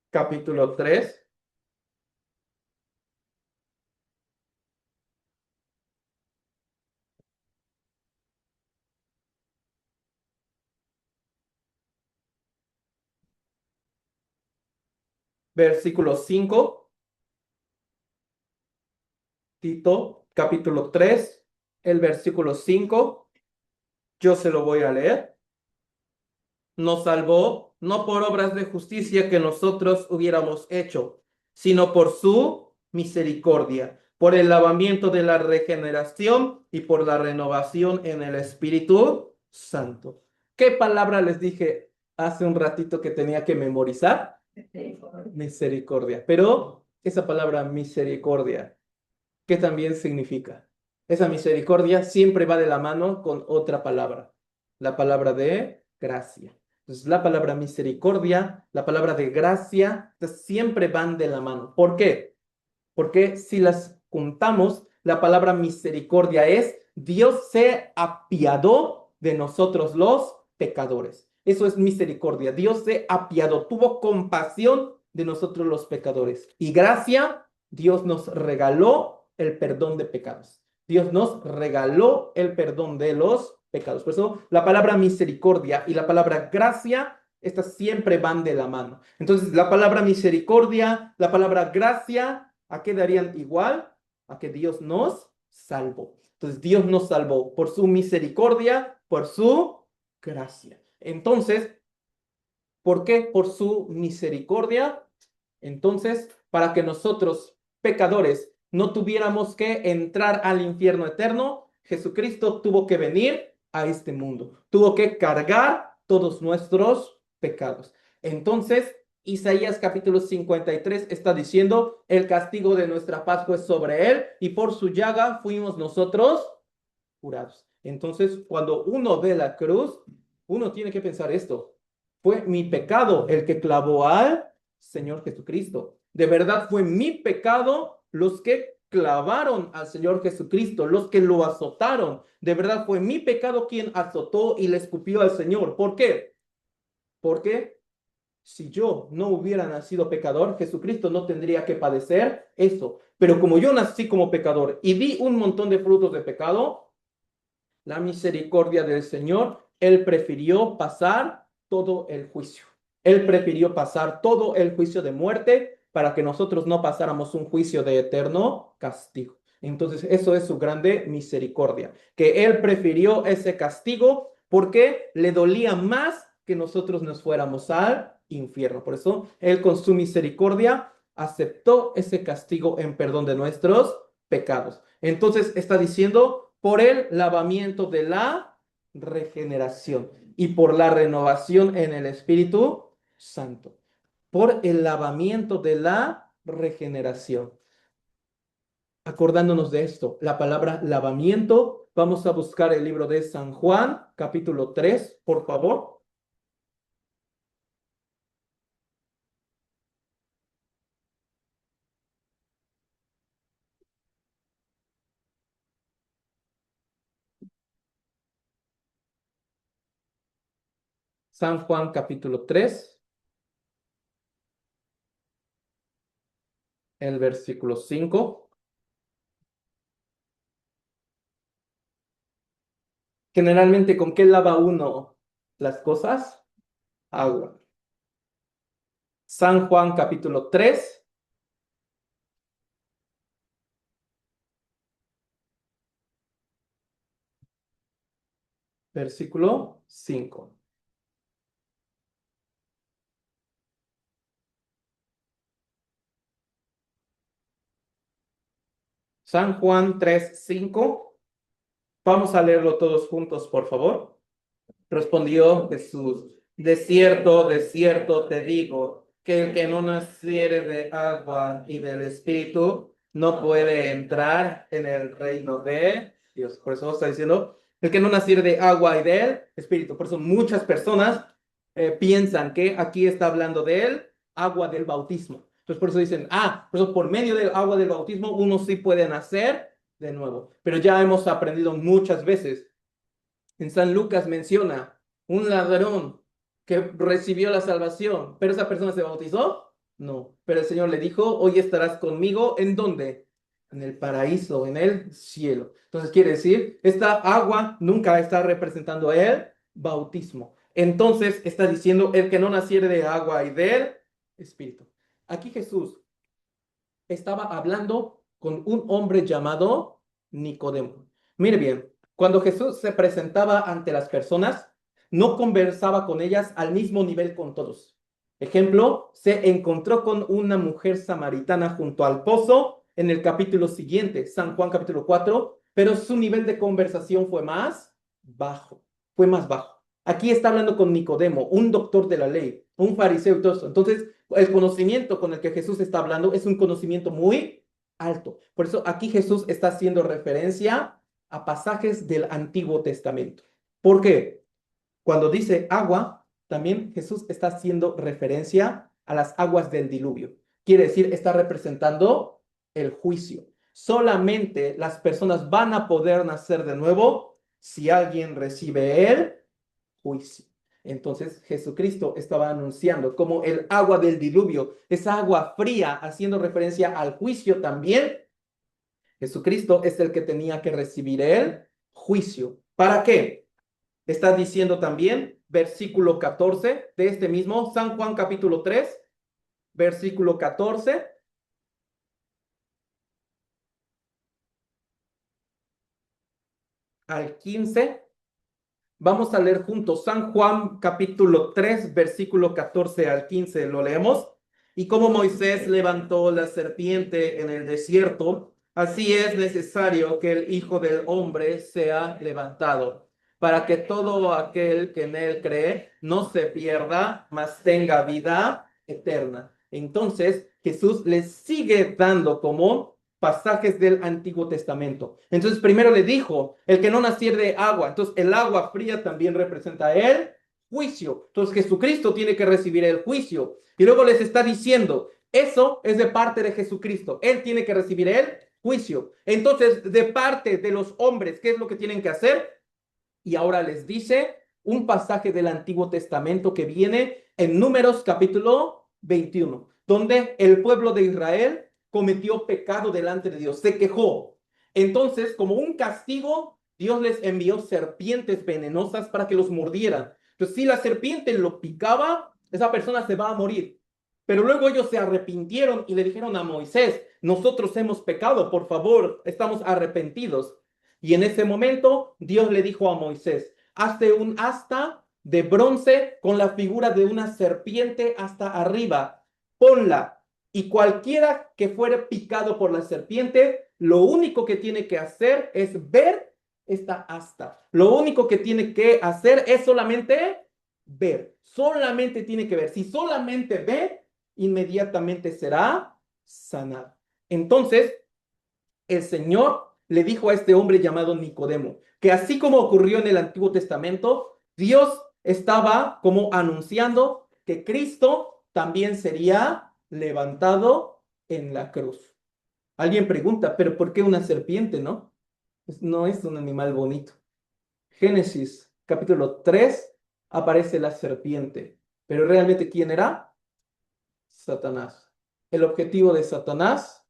Capítulo 3, versículo 5. Tito, capítulo 3, el versículo 5. Yo se lo voy a leer. Nos salvó no por obras de justicia que nosotros hubiéramos hecho, sino por su misericordia, por el lavamiento de la regeneración y por la renovación en el Espíritu Santo. ¿Qué palabra les dije hace un ratito que tenía que memorizar? Misericordia. Pero esa palabra misericordia, ¿qué también significa? Esa misericordia siempre va de la mano con otra palabra, la palabra de gracia. Entonces, la palabra misericordia, la palabra de gracia, siempre van de la mano. ¿Por qué? Porque si las juntamos, la palabra misericordia es Dios se apiadó de nosotros los pecadores. Eso es misericordia. Dios se apiadó, tuvo compasión de nosotros los pecadores. Y gracia, Dios nos regaló el perdón de pecados. Dios nos regaló el perdón de los pecados. Por eso la palabra misericordia y la palabra gracia, estas siempre van de la mano. Entonces, la palabra misericordia, la palabra gracia, ¿a qué darían igual? A que Dios nos salvó. Entonces, Dios nos salvó por su misericordia, por su gracia. Entonces, ¿por qué? Por su misericordia. Entonces, para que nosotros, pecadores, no tuviéramos que entrar al infierno eterno, Jesucristo tuvo que venir a este mundo. Tuvo que cargar todos nuestros pecados. Entonces, Isaías capítulo 53 está diciendo, el castigo de nuestra paz fue sobre él y por su llaga fuimos nosotros curados. Entonces, cuando uno ve la cruz, uno tiene que pensar esto. Fue mi pecado el que clavó al Señor Jesucristo. De verdad fue mi pecado los que clavaron al Señor Jesucristo, los que lo azotaron. De verdad fue mi pecado quien azotó y le escupió al Señor. ¿Por qué? Porque si yo no hubiera nacido pecador, Jesucristo no tendría que padecer eso. Pero como yo nací como pecador y vi un montón de frutos de pecado, la misericordia del Señor, Él prefirió pasar todo el juicio. Él prefirió pasar todo el juicio de muerte para que nosotros no pasáramos un juicio de eterno castigo. Entonces, eso es su grande misericordia, que Él prefirió ese castigo porque le dolía más que nosotros nos fuéramos al infierno. Por eso, Él con su misericordia aceptó ese castigo en perdón de nuestros pecados. Entonces, está diciendo por el lavamiento de la regeneración y por la renovación en el Espíritu Santo. Por el lavamiento de la regeneración. Acordándonos de esto, la palabra lavamiento Vamos a buscar el libro de San Juan, capítulo 3, por favor. San Juan, capítulo 3, el versículo 5. Generalmente, ¿con qué lava uno las cosas? Agua. San Juan, capítulo 3, versículo 5. San Juan 3, 5. Vamos a leerlo todos juntos, por favor. Respondió Jesús: de cierto te digo, que el que no naciere de agua y del Espíritu no puede entrar en el reino de Dios. Por eso está diciendo, el que no naciere de agua y del Espíritu. Por eso muchas personas piensan que aquí está hablando de él, agua del bautismo. Entonces por eso dicen, por eso por medio del agua del bautismo uno sí puede nacer de nuevo. Pero ya hemos aprendido muchas veces. En San Lucas menciona un ladrón que recibió la salvación, pero esa persona se bautizó. No, pero el Señor le dijo, hoy estarás conmigo, ¿en dónde? En el paraíso, en el cielo. Entonces quiere decir, esta agua nunca está representando el bautismo. Entonces está diciendo, el que no naciere de agua y del Espíritu. Aquí Jesús estaba hablando con un hombre llamado Nicodemo. Mire bien, cuando Jesús se presentaba ante las personas, no conversaba con ellas al mismo nivel con todos. Ejemplo, se encontró con una mujer samaritana junto al pozo en el capítulo siguiente, San Juan capítulo 4, pero su nivel de conversación fue más bajo, fue más bajo. Aquí está hablando con Nicodemo, un doctor de la ley, un fariseo y todo eso. Entonces, el conocimiento con el que Jesús está hablando es un conocimiento muy alto. Por eso aquí Jesús está haciendo referencia a pasajes del Antiguo Testamento. ¿Por qué? Cuando dice agua, también Jesús está haciendo referencia a las aguas del diluvio. Quiere decir, está representando el juicio. Solamente las personas van a poder nacer de nuevo si alguien recibe el juicio. Entonces Jesucristo estaba anunciando como el agua del diluvio, esa agua fría, haciendo referencia al juicio también. Jesucristo es el que tenía que recibir el juicio. ¿Para qué? Está diciendo también, versículo 14 de este mismo San Juan capítulo 3, versículo 14 al 15. Vamos a leer juntos San Juan capítulo 3, versículo 14 al 15. Lo leemos. Y como Moisés levantó la serpiente en el desierto, así es necesario que el Hijo del Hombre sea levantado, para que todo aquel que en él cree no se pierda, mas tenga vida eterna. Entonces Jesús les sigue dando como pasajes del Antiguo Testamento. Entonces primero le dijo, el que no naciere de agua, entonces el agua fría también representa el juicio. Entonces Jesucristo tiene que recibir el juicio. Y luego les está diciendo, eso es de parte de Jesucristo. Él tiene que recibir el juicio. Entonces, de parte de los hombres, ¿qué es lo que tienen que hacer? Y ahora les dice un pasaje del Antiguo Testamento que viene en Números capítulo 21, donde el pueblo de Israel cometió pecado delante de Dios, se quejó. Entonces, como un castigo, Dios les envió serpientes venenosas para que los mordieran. Entonces, si la serpiente lo picaba, esa persona se va a morir. Pero luego ellos se arrepintieron y le dijeron a Moisés, nosotros hemos pecado, por favor, estamos arrepentidos. Y en ese momento Dios le dijo a Moisés, hazte un asta de bronce con la figura de una serpiente hasta arriba, ponla. Y cualquiera que fuere picado por la serpiente, lo único que tiene que hacer es ver esta asta. Lo único que tiene que hacer es solamente ver. Solamente tiene que ver. Si solamente ve, inmediatamente será sanado. Entonces, el Señor le dijo a este hombre llamado Nicodemo, que así como ocurrió en el Antiguo Testamento, Dios estaba como anunciando que Cristo también sería levantado en la cruz. Alguien pregunta, ¿pero por qué una serpiente, no? Pues no es un animal bonito. Génesis capítulo 3 aparece la serpiente, pero realmente ¿quién era? Satanás. El objetivo de Satanás,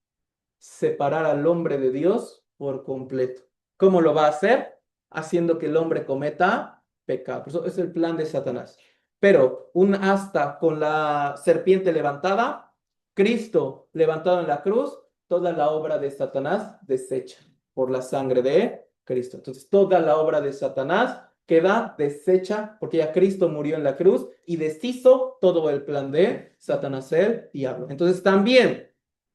separar al hombre de Dios por completo. ¿Cómo lo va a hacer? Haciendo que el hombre cometa pecado. Eso es el plan de Satanás. Pero un asta con la serpiente levantada, Cristo levantado en la cruz, toda la obra de Satanás deshecha por la sangre de Cristo. Entonces, toda la obra de Satanás queda deshecha porque ya Cristo murió en la cruz y deshizo todo el plan de Satanás, el diablo. Entonces, también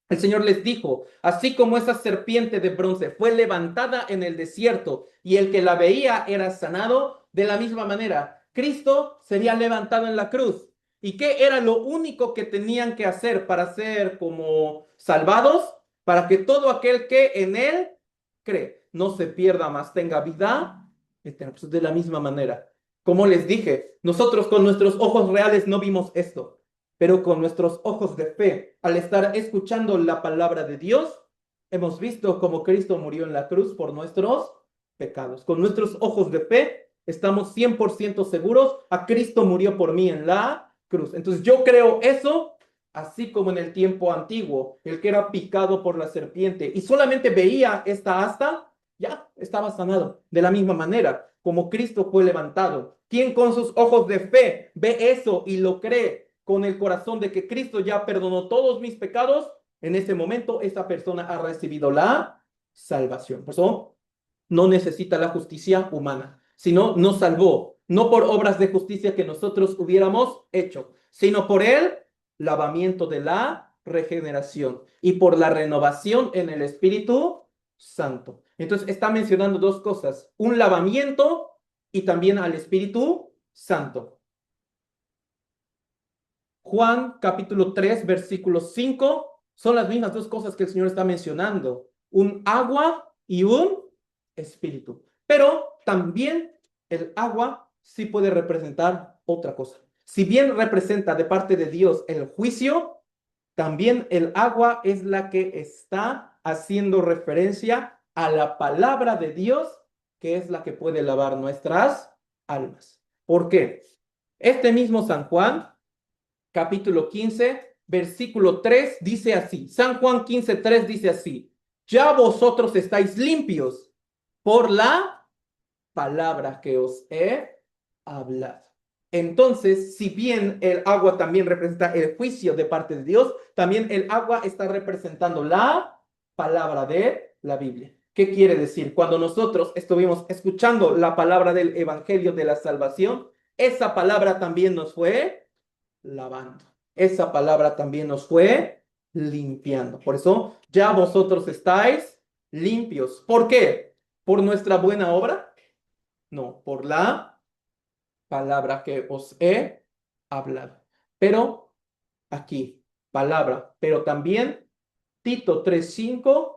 el Señor les dijo, así como esa serpiente de bronce fue levantada en el desierto y el que la veía era sanado, de la misma manera, Cristo sería levantado en la cruz. ¿Y qué era lo único que tenían que hacer para ser como salvados? Para que todo aquel que en Él cree no se pierda, más tenga vida eterna. Pues de la misma manera, como les dije, nosotros con nuestros ojos reales no vimos esto, pero con nuestros ojos de fe, al estar escuchando la palabra de Dios, hemos visto cómo Cristo murió en la cruz por nuestros pecados. Con nuestros ojos de fe estamos 100% seguros, a Cristo murió por mí en la cruz. Entonces yo creo eso, así como en el tiempo antiguo, el que era picado por la serpiente y solamente veía esta asta, ya estaba sanado. De la misma manera, como Cristo fue levantado, quien con sus ojos de fe ve eso y lo cree con el corazón de que Cristo ya perdonó todos mis pecados, en ese momento esa persona ha recibido la salvación. Por eso no necesita la justicia humana, sino nos salvó, no por obras de justicia que nosotros hubiéramos hecho, sino por el lavamiento de la regeneración y por la renovación en el Espíritu Santo. Entonces está mencionando dos cosas, un lavamiento y también al Espíritu Santo. Juan capítulo 3, versículo 5, son las mismas dos cosas que el Señor está mencionando, un agua y un espíritu. Pero también el agua sí puede representar otra cosa. Si bien representa de parte de Dios el juicio, también el agua es la que está haciendo referencia a la palabra de Dios, que es la que puede lavar nuestras almas. ¿Por qué? Este mismo San Juan capítulo 15, versículo 3, dice así. San Juan 15, 3 dice así. Ya vosotros estáis limpios por la palabra que os he hablado. Entonces, si bien el agua también representa el juicio de parte de Dios, también el agua está representando la palabra de la Biblia. ¿Qué quiere decir? Cuando nosotros estuvimos escuchando la palabra del Evangelio de la salvación, esa palabra también nos fue lavando. Esa palabra también nos fue limpiando. Por eso, ya vosotros estáis limpios. ¿Por qué? ¿Por nuestra buena obra? No, por la palabra que os he hablado. Pero aquí, palabra, pero también Tito 3:5,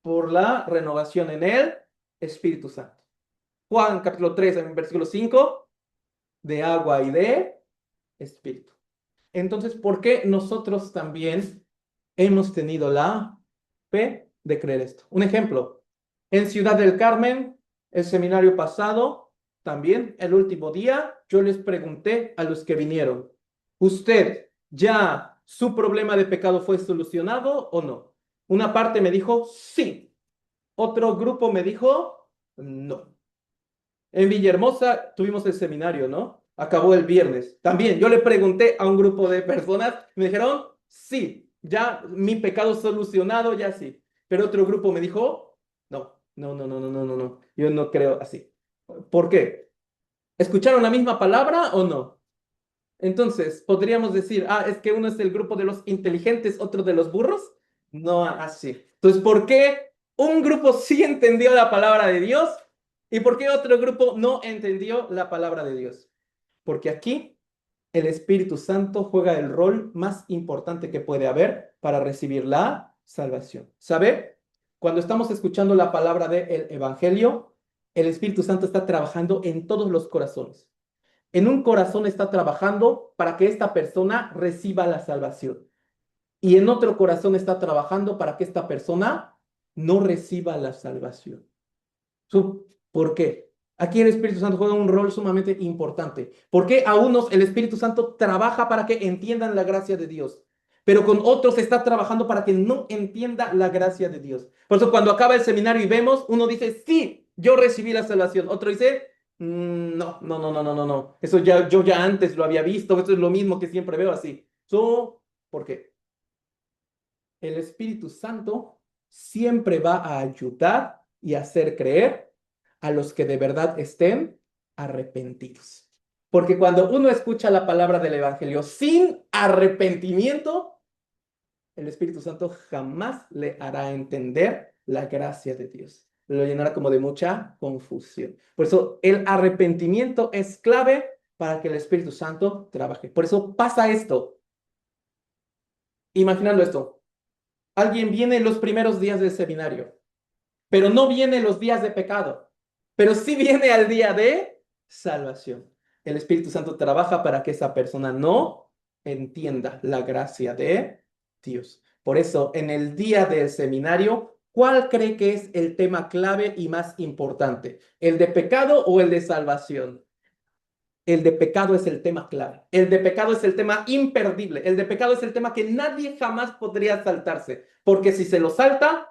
por la renovación en el Espíritu Santo. Juan capítulo 3, en versículo 5, de agua y de espíritu. Entonces, ¿por qué nosotros también hemos tenido la fe de creer esto? Un ejemplo, en Ciudad del Carmen, el seminario pasado, también el último día, yo les pregunté a los que vinieron, ¿usted ya su problema de pecado fue solucionado o no? Una parte me dijo sí, otro grupo me dijo no. En Villahermosa tuvimos el seminario, ¿no? Acabó el viernes. También yo le pregunté a un grupo de personas, me dijeron, sí, ya mi pecado solucionado, ya sí. Pero otro grupo me dijo, no, no, no, no, no, no, no, no. Yo no creo así. ¿Por qué? ¿Escucharon la misma palabra o no? Entonces, podríamos decir, es que uno es el grupo de los inteligentes, otro de los burros. No así. Entonces, ¿por qué un grupo sí entendió la palabra de Dios y por qué otro grupo no entendió la palabra de Dios? Porque aquí el Espíritu Santo juega el rol más importante que puede haber para recibir la salvación. ¿Sabe? Cuando estamos escuchando la palabra del Evangelio, el Espíritu Santo está trabajando en todos los corazones. En un corazón está trabajando para que esta persona reciba la salvación. Y en otro corazón está trabajando para que esta persona no reciba la salvación. ¿Por qué? Aquí el Espíritu Santo juega un rol sumamente importante. Porque a unos el Espíritu Santo trabaja para que entiendan la gracia de Dios, pero con otros está trabajando para que no entienda la gracia de Dios. Por eso cuando acaba el seminario y vemos, uno dice, sí, yo recibí la salvación. Otro dice, no, no, no, no, no, no, no. Eso ya, yo ya antes lo había visto, eso es lo mismo que siempre veo así. ¿Por qué? El Espíritu Santo siempre va a ayudar y hacer creer a los que de verdad estén arrepentidos. Porque cuando uno escucha la palabra del Evangelio sin arrepentimiento, el Espíritu Santo jamás le hará entender la gracia de Dios. Lo llenará como de mucha confusión. Por eso el arrepentimiento es clave para que el Espíritu Santo trabaje. Por eso pasa esto. Imaginando esto. Alguien viene en los primeros días del seminario, pero no viene los días de pecado, pero sí viene al día de salvación. El Espíritu Santo trabaja para que esa persona no entienda la gracia de Dios. Por eso, en el día del seminario, ¿cuál cree que es el tema clave y más importante? ¿El de pecado o el de salvación? El de pecado es el tema clave. El de pecado es el tema imperdible. El de pecado es el tema que nadie jamás podría saltarse. Porque si se lo salta,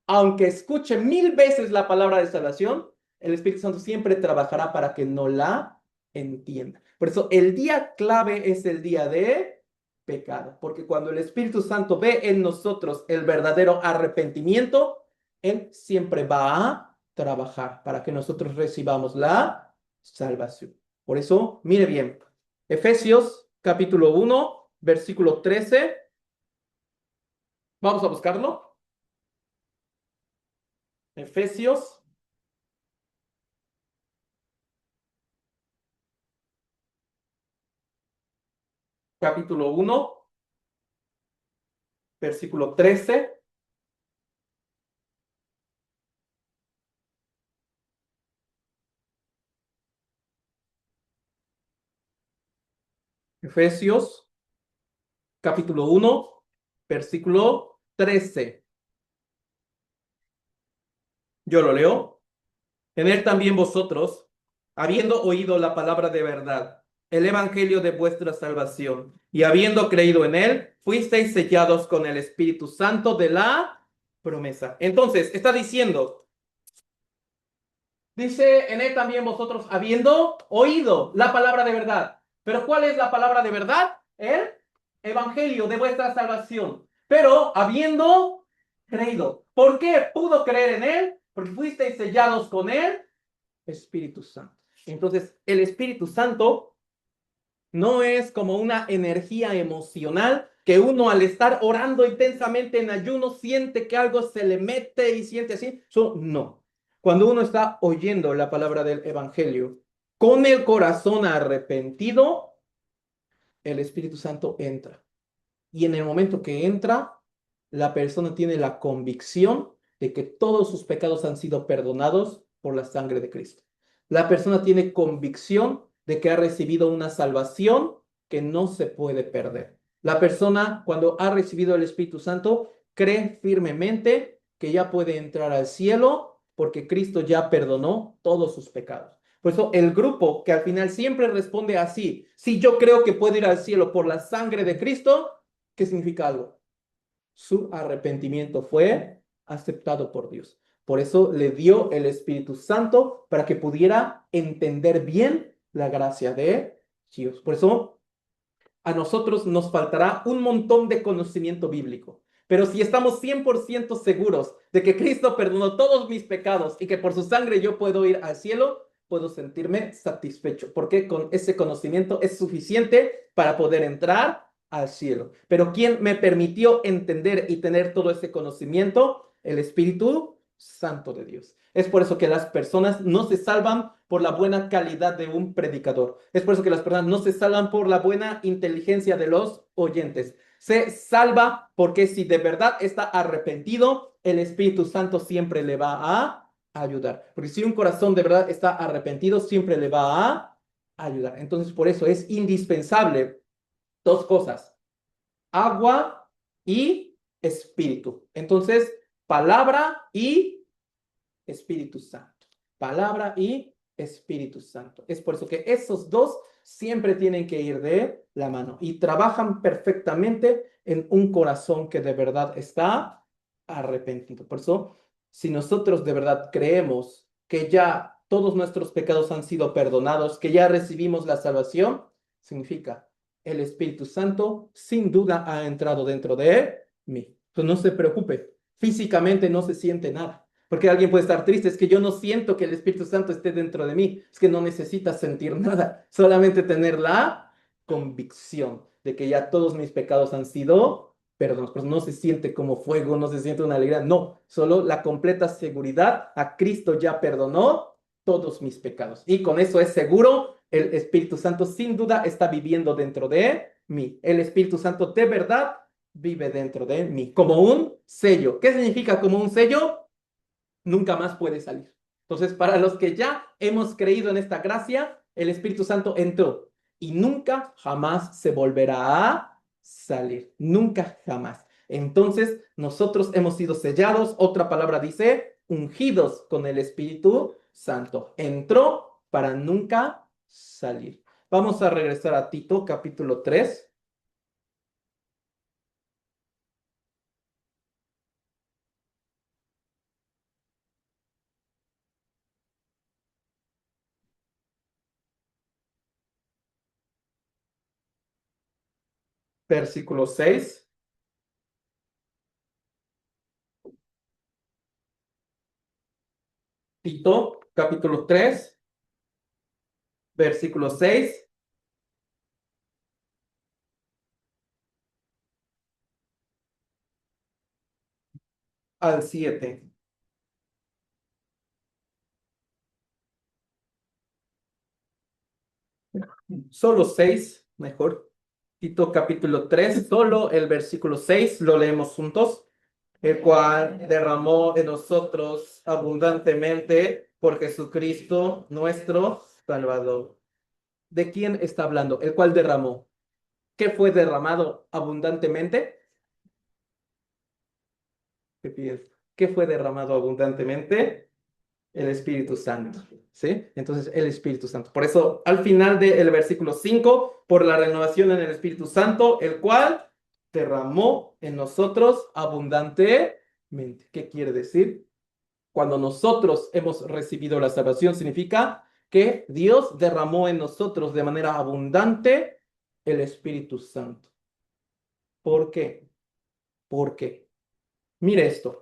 aunque escuche 1000 veces la palabra de salvación, el Espíritu Santo siempre trabajará para que no la entienda. Por eso el día clave es el día de pecado. Porque cuando el Espíritu Santo ve en nosotros el verdadero arrepentimiento, Él siempre va a trabajar para que nosotros recibamos la salvación. Por eso, mire bien, Efesios capítulo 1, versículo 13. Vamos a buscarlo. Efesios capítulo 1, versículo 13. Efesios capítulo 1, versículo 13. Yo lo leo. En él también vosotros, habiendo oído la palabra de verdad, el evangelio de vuestra salvación, y habiendo creído en él, fuisteis sellados con el Espíritu Santo de la promesa. Entonces, está diciendo, dice en él también vosotros, habiendo oído la palabra de verdad. Pero ¿cuál es la palabra de verdad? El evangelio de vuestra salvación. Pero habiendo creído. ¿Por qué pudo creer en él? Porque fuisteis sellados con él Espíritu Santo. Entonces, el Espíritu Santo no es como una energía emocional que uno al estar orando intensamente en ayuno siente que algo se le mete y siente así. No. Cuando uno está oyendo la palabra del Evangelio con el corazón arrepentido, el Espíritu Santo entra. Y en el momento que entra, la persona tiene la convicción de que todos sus pecados han sido perdonados por la sangre de Cristo. La persona tiene convicción de que ha recibido una salvación que no se puede perder. La persona, cuando ha recibido el Espíritu Santo, cree firmemente que ya puede entrar al cielo porque Cristo ya perdonó todos sus pecados. Por eso el grupo que al final siempre responde así, si yo creo que puedo ir al cielo por la sangre de Cristo, ¿qué significa algo? Su arrepentimiento fue aceptado por Dios. Por eso le dio el Espíritu Santo para que pudiera entender bien la gracia de Dios. Por eso a nosotros nos faltará un montón de conocimiento bíblico. Pero si estamos 100% seguros de que Cristo perdonó todos mis pecados y que por su sangre yo puedo ir al cielo, puedo sentirme satisfecho, porque con ese conocimiento es suficiente para poder entrar al cielo. Pero ¿quién me permitió entender y tener todo ese conocimiento? El Espíritu Santo de Dios. Es por eso que las personas no se salvan por la buena calidad de un predicador. Es por eso que las personas no se salvan por la buena inteligencia de los oyentes. Se salva porque si de verdad está arrepentido, el Espíritu Santo siempre le va a ayudar. Porque si un corazón de verdad está arrepentido, siempre le va a ayudar. Entonces, por eso es indispensable dos cosas: agua y espíritu. Entonces, palabra y Espíritu Santo. Palabra y Espíritu Santo. Es por eso que esos dos siempre tienen que ir de la mano y trabajan perfectamente en un corazón que de verdad está arrepentido. Por eso, si nosotros de verdad creemos que ya todos nuestros pecados han sido perdonados, que ya recibimos la salvación, significa el Espíritu Santo sin duda ha entrado dentro de mí. Entonces no se preocupe, físicamente no se siente nada. Porque alguien puede estar triste, es que yo no siento que el Espíritu Santo esté dentro de mí, es que no necesitas sentir nada, solamente tener la convicción de que ya todos mis pecados han sido perdonados. Pues no se siente como fuego, no se siente una alegría, no, solo la completa seguridad: a Cristo ya perdonó todos mis pecados. Y con eso es seguro, el Espíritu Santo sin duda está viviendo dentro de mí. El Espíritu Santo de verdad vive dentro de mí, como un sello. ¿Qué significa como un sello? Nunca más puede salir. Entonces, para los que ya hemos creído en esta gracia, el Espíritu Santo entró y nunca jamás se volverá a salir. Nunca jamás. Entonces, nosotros hemos sido sellados. Otra palabra dice, ungidos con el Espíritu Santo. Entró para nunca salir. Vamos a regresar a Tito, capítulo 3. Versículo 6. Tito, capítulo 3, versículo 6 al 7. Solo 6, mejor. Tito capítulo 3, solo el versículo 6 lo leemos juntos. El cual derramó en nosotros abundantemente por Jesucristo nuestro Salvador. ¿De quién está hablando? El cual derramó. ¿Qué fue derramado abundantemente? ¿Qué piensas? ¿Qué fue derramado abundantemente? El Espíritu Santo, ¿sí? Entonces, el Espíritu Santo. Por eso, al final del versículo 5, por la renovación en el Espíritu Santo, el cual derramó en nosotros abundantemente. ¿Qué quiere decir? Cuando nosotros hemos recibido la salvación, significa que Dios derramó en nosotros de manera abundante el Espíritu Santo. ¿Por qué? ¿Por qué? Mire esto.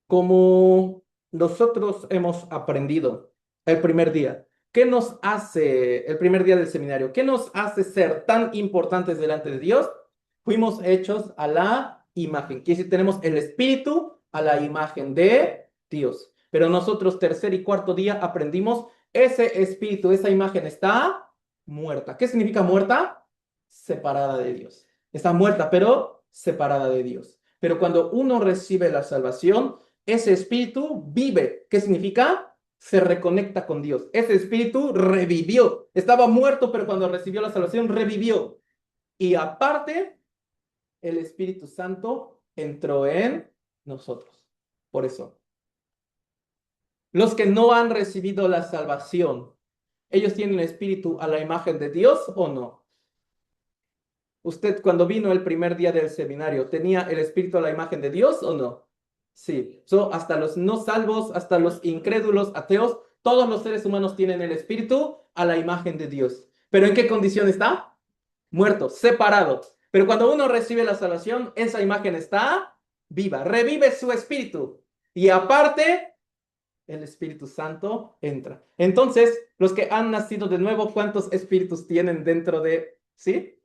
Como nosotros hemos aprendido el primer día, ¿qué nos hace el primer día del seminario? ¿Qué nos hace ser tan importantes delante de Dios? Fuimos hechos a la imagen. Quiere decir, tenemos el espíritu a la imagen de Dios. Pero nosotros tercer y cuarto día aprendimos, ese espíritu, esa imagen está muerta. ¿Qué significa muerta? Separada de Dios. Está muerta, pero separada de Dios. Pero cuando uno recibe la salvación, ese espíritu vive. ¿Qué significa? Se reconecta con Dios. Ese espíritu revivió. Estaba muerto, pero cuando recibió la salvación, revivió. Y aparte, el Espíritu Santo entró en nosotros. Por eso, los que no han recibido la salvación, ¿ellos tienen espíritu a la imagen de Dios o no? Usted cuando vino el primer día del seminario, ¿tenía el espíritu a la imagen de Dios o no? Sí. Hasta los no salvos, hasta los incrédulos, ateos, todos los seres humanos tienen el espíritu a la imagen de Dios. ¿Pero en qué condición está? Muerto, separado. Pero cuando uno recibe la salvación, esa imagen está viva, revive su espíritu. Y aparte, el Espíritu Santo entra. Entonces, los que han nacido de nuevo, ¿cuántos espíritus tienen dentro de sí?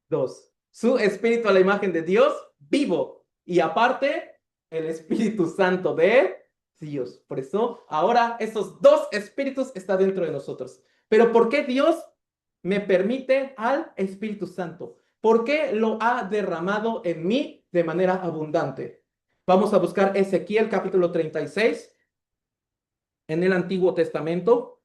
Dos. Su espíritu a la imagen de Dios vivo. Y aparte, el Espíritu Santo de Dios. Por eso, ahora esos dos espíritus están dentro de nosotros. Pero ¿por qué Dios me permite al Espíritu Santo? ¿Por qué lo ha derramado en mí de manera abundante. Vamos a buscar Ezequiel capítulo 36 en el Antiguo Testamento.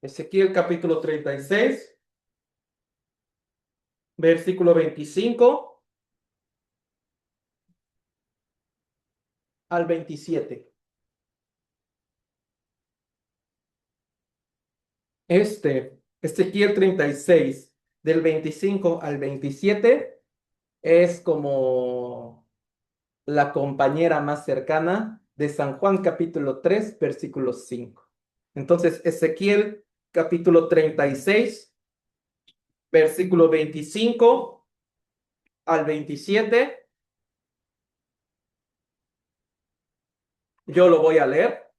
Ezequiel capítulo 36, versículo 25 al 27. Ezequiel 36, del 25 al 27, es como la compañera más cercana de San Juan capítulo 3, versículo 5. Entonces, Ezequiel capítulo 36, versículo 25 al 27, yo lo voy a leer.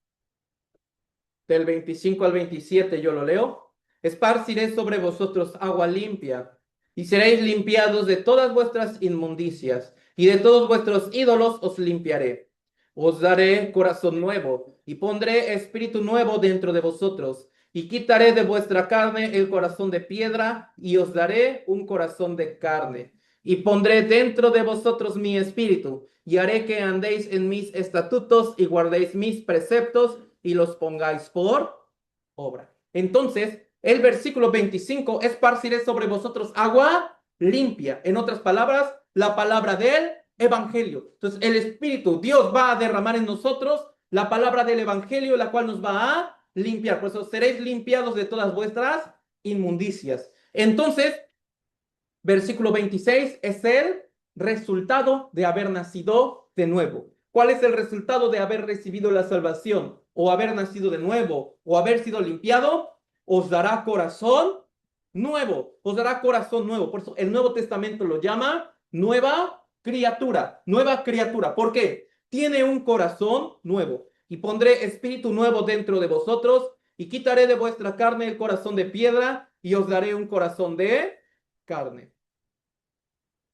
Del 25 al 27 yo lo leo. Esparciré sobre vosotros agua limpia, y seréis limpiados de todas vuestras inmundicias, y de todos vuestros ídolos os limpiaré. Os daré corazón nuevo, y pondré espíritu nuevo dentro de vosotros, y quitaré de vuestra carne el corazón de piedra, y os daré un corazón de carne. Y pondré dentro de vosotros mi espíritu, y haré que andéis en mis estatutos y guardéis mis preceptos y los pongáis por obra. Entonces, el versículo 25, esparciré sobre vosotros agua limpia. En otras palabras, la palabra del evangelio. Entonces, el Espíritu, Dios va a derramar en nosotros la palabra del evangelio, la cual nos va a limpiar. Por eso seréis limpiados de todas vuestras inmundicias. Entonces, versículo 26 es el resultado de haber nacido de nuevo. ¿Cuál es el resultado de haber recibido la salvación o haber nacido de nuevo o haber sido limpiado? Os dará corazón nuevo, os dará corazón nuevo. Por eso el Nuevo Testamento lo llama nueva criatura, nueva criatura. ¿Por qué? Tiene un corazón nuevo y pondré espíritu nuevo dentro de vosotros y quitaré de vuestra carne el corazón de piedra y os daré un corazón de carne.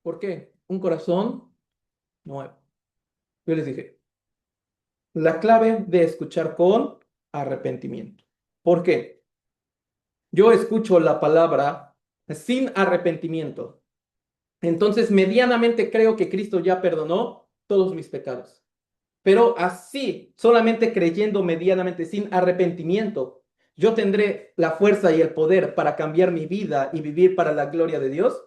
¿Por qué? Un corazón nuevo. Yo les dije, la clave de escuchar con arrepentimiento. ¿Por qué? Yo escucho la palabra sin arrepentimiento. Entonces, medianamente creo que Cristo ya perdonó todos mis pecados. Pero así, solamente creyendo medianamente sin arrepentimiento, yo tendré la fuerza y el poder para cambiar mi vida y vivir para la gloria de Dios.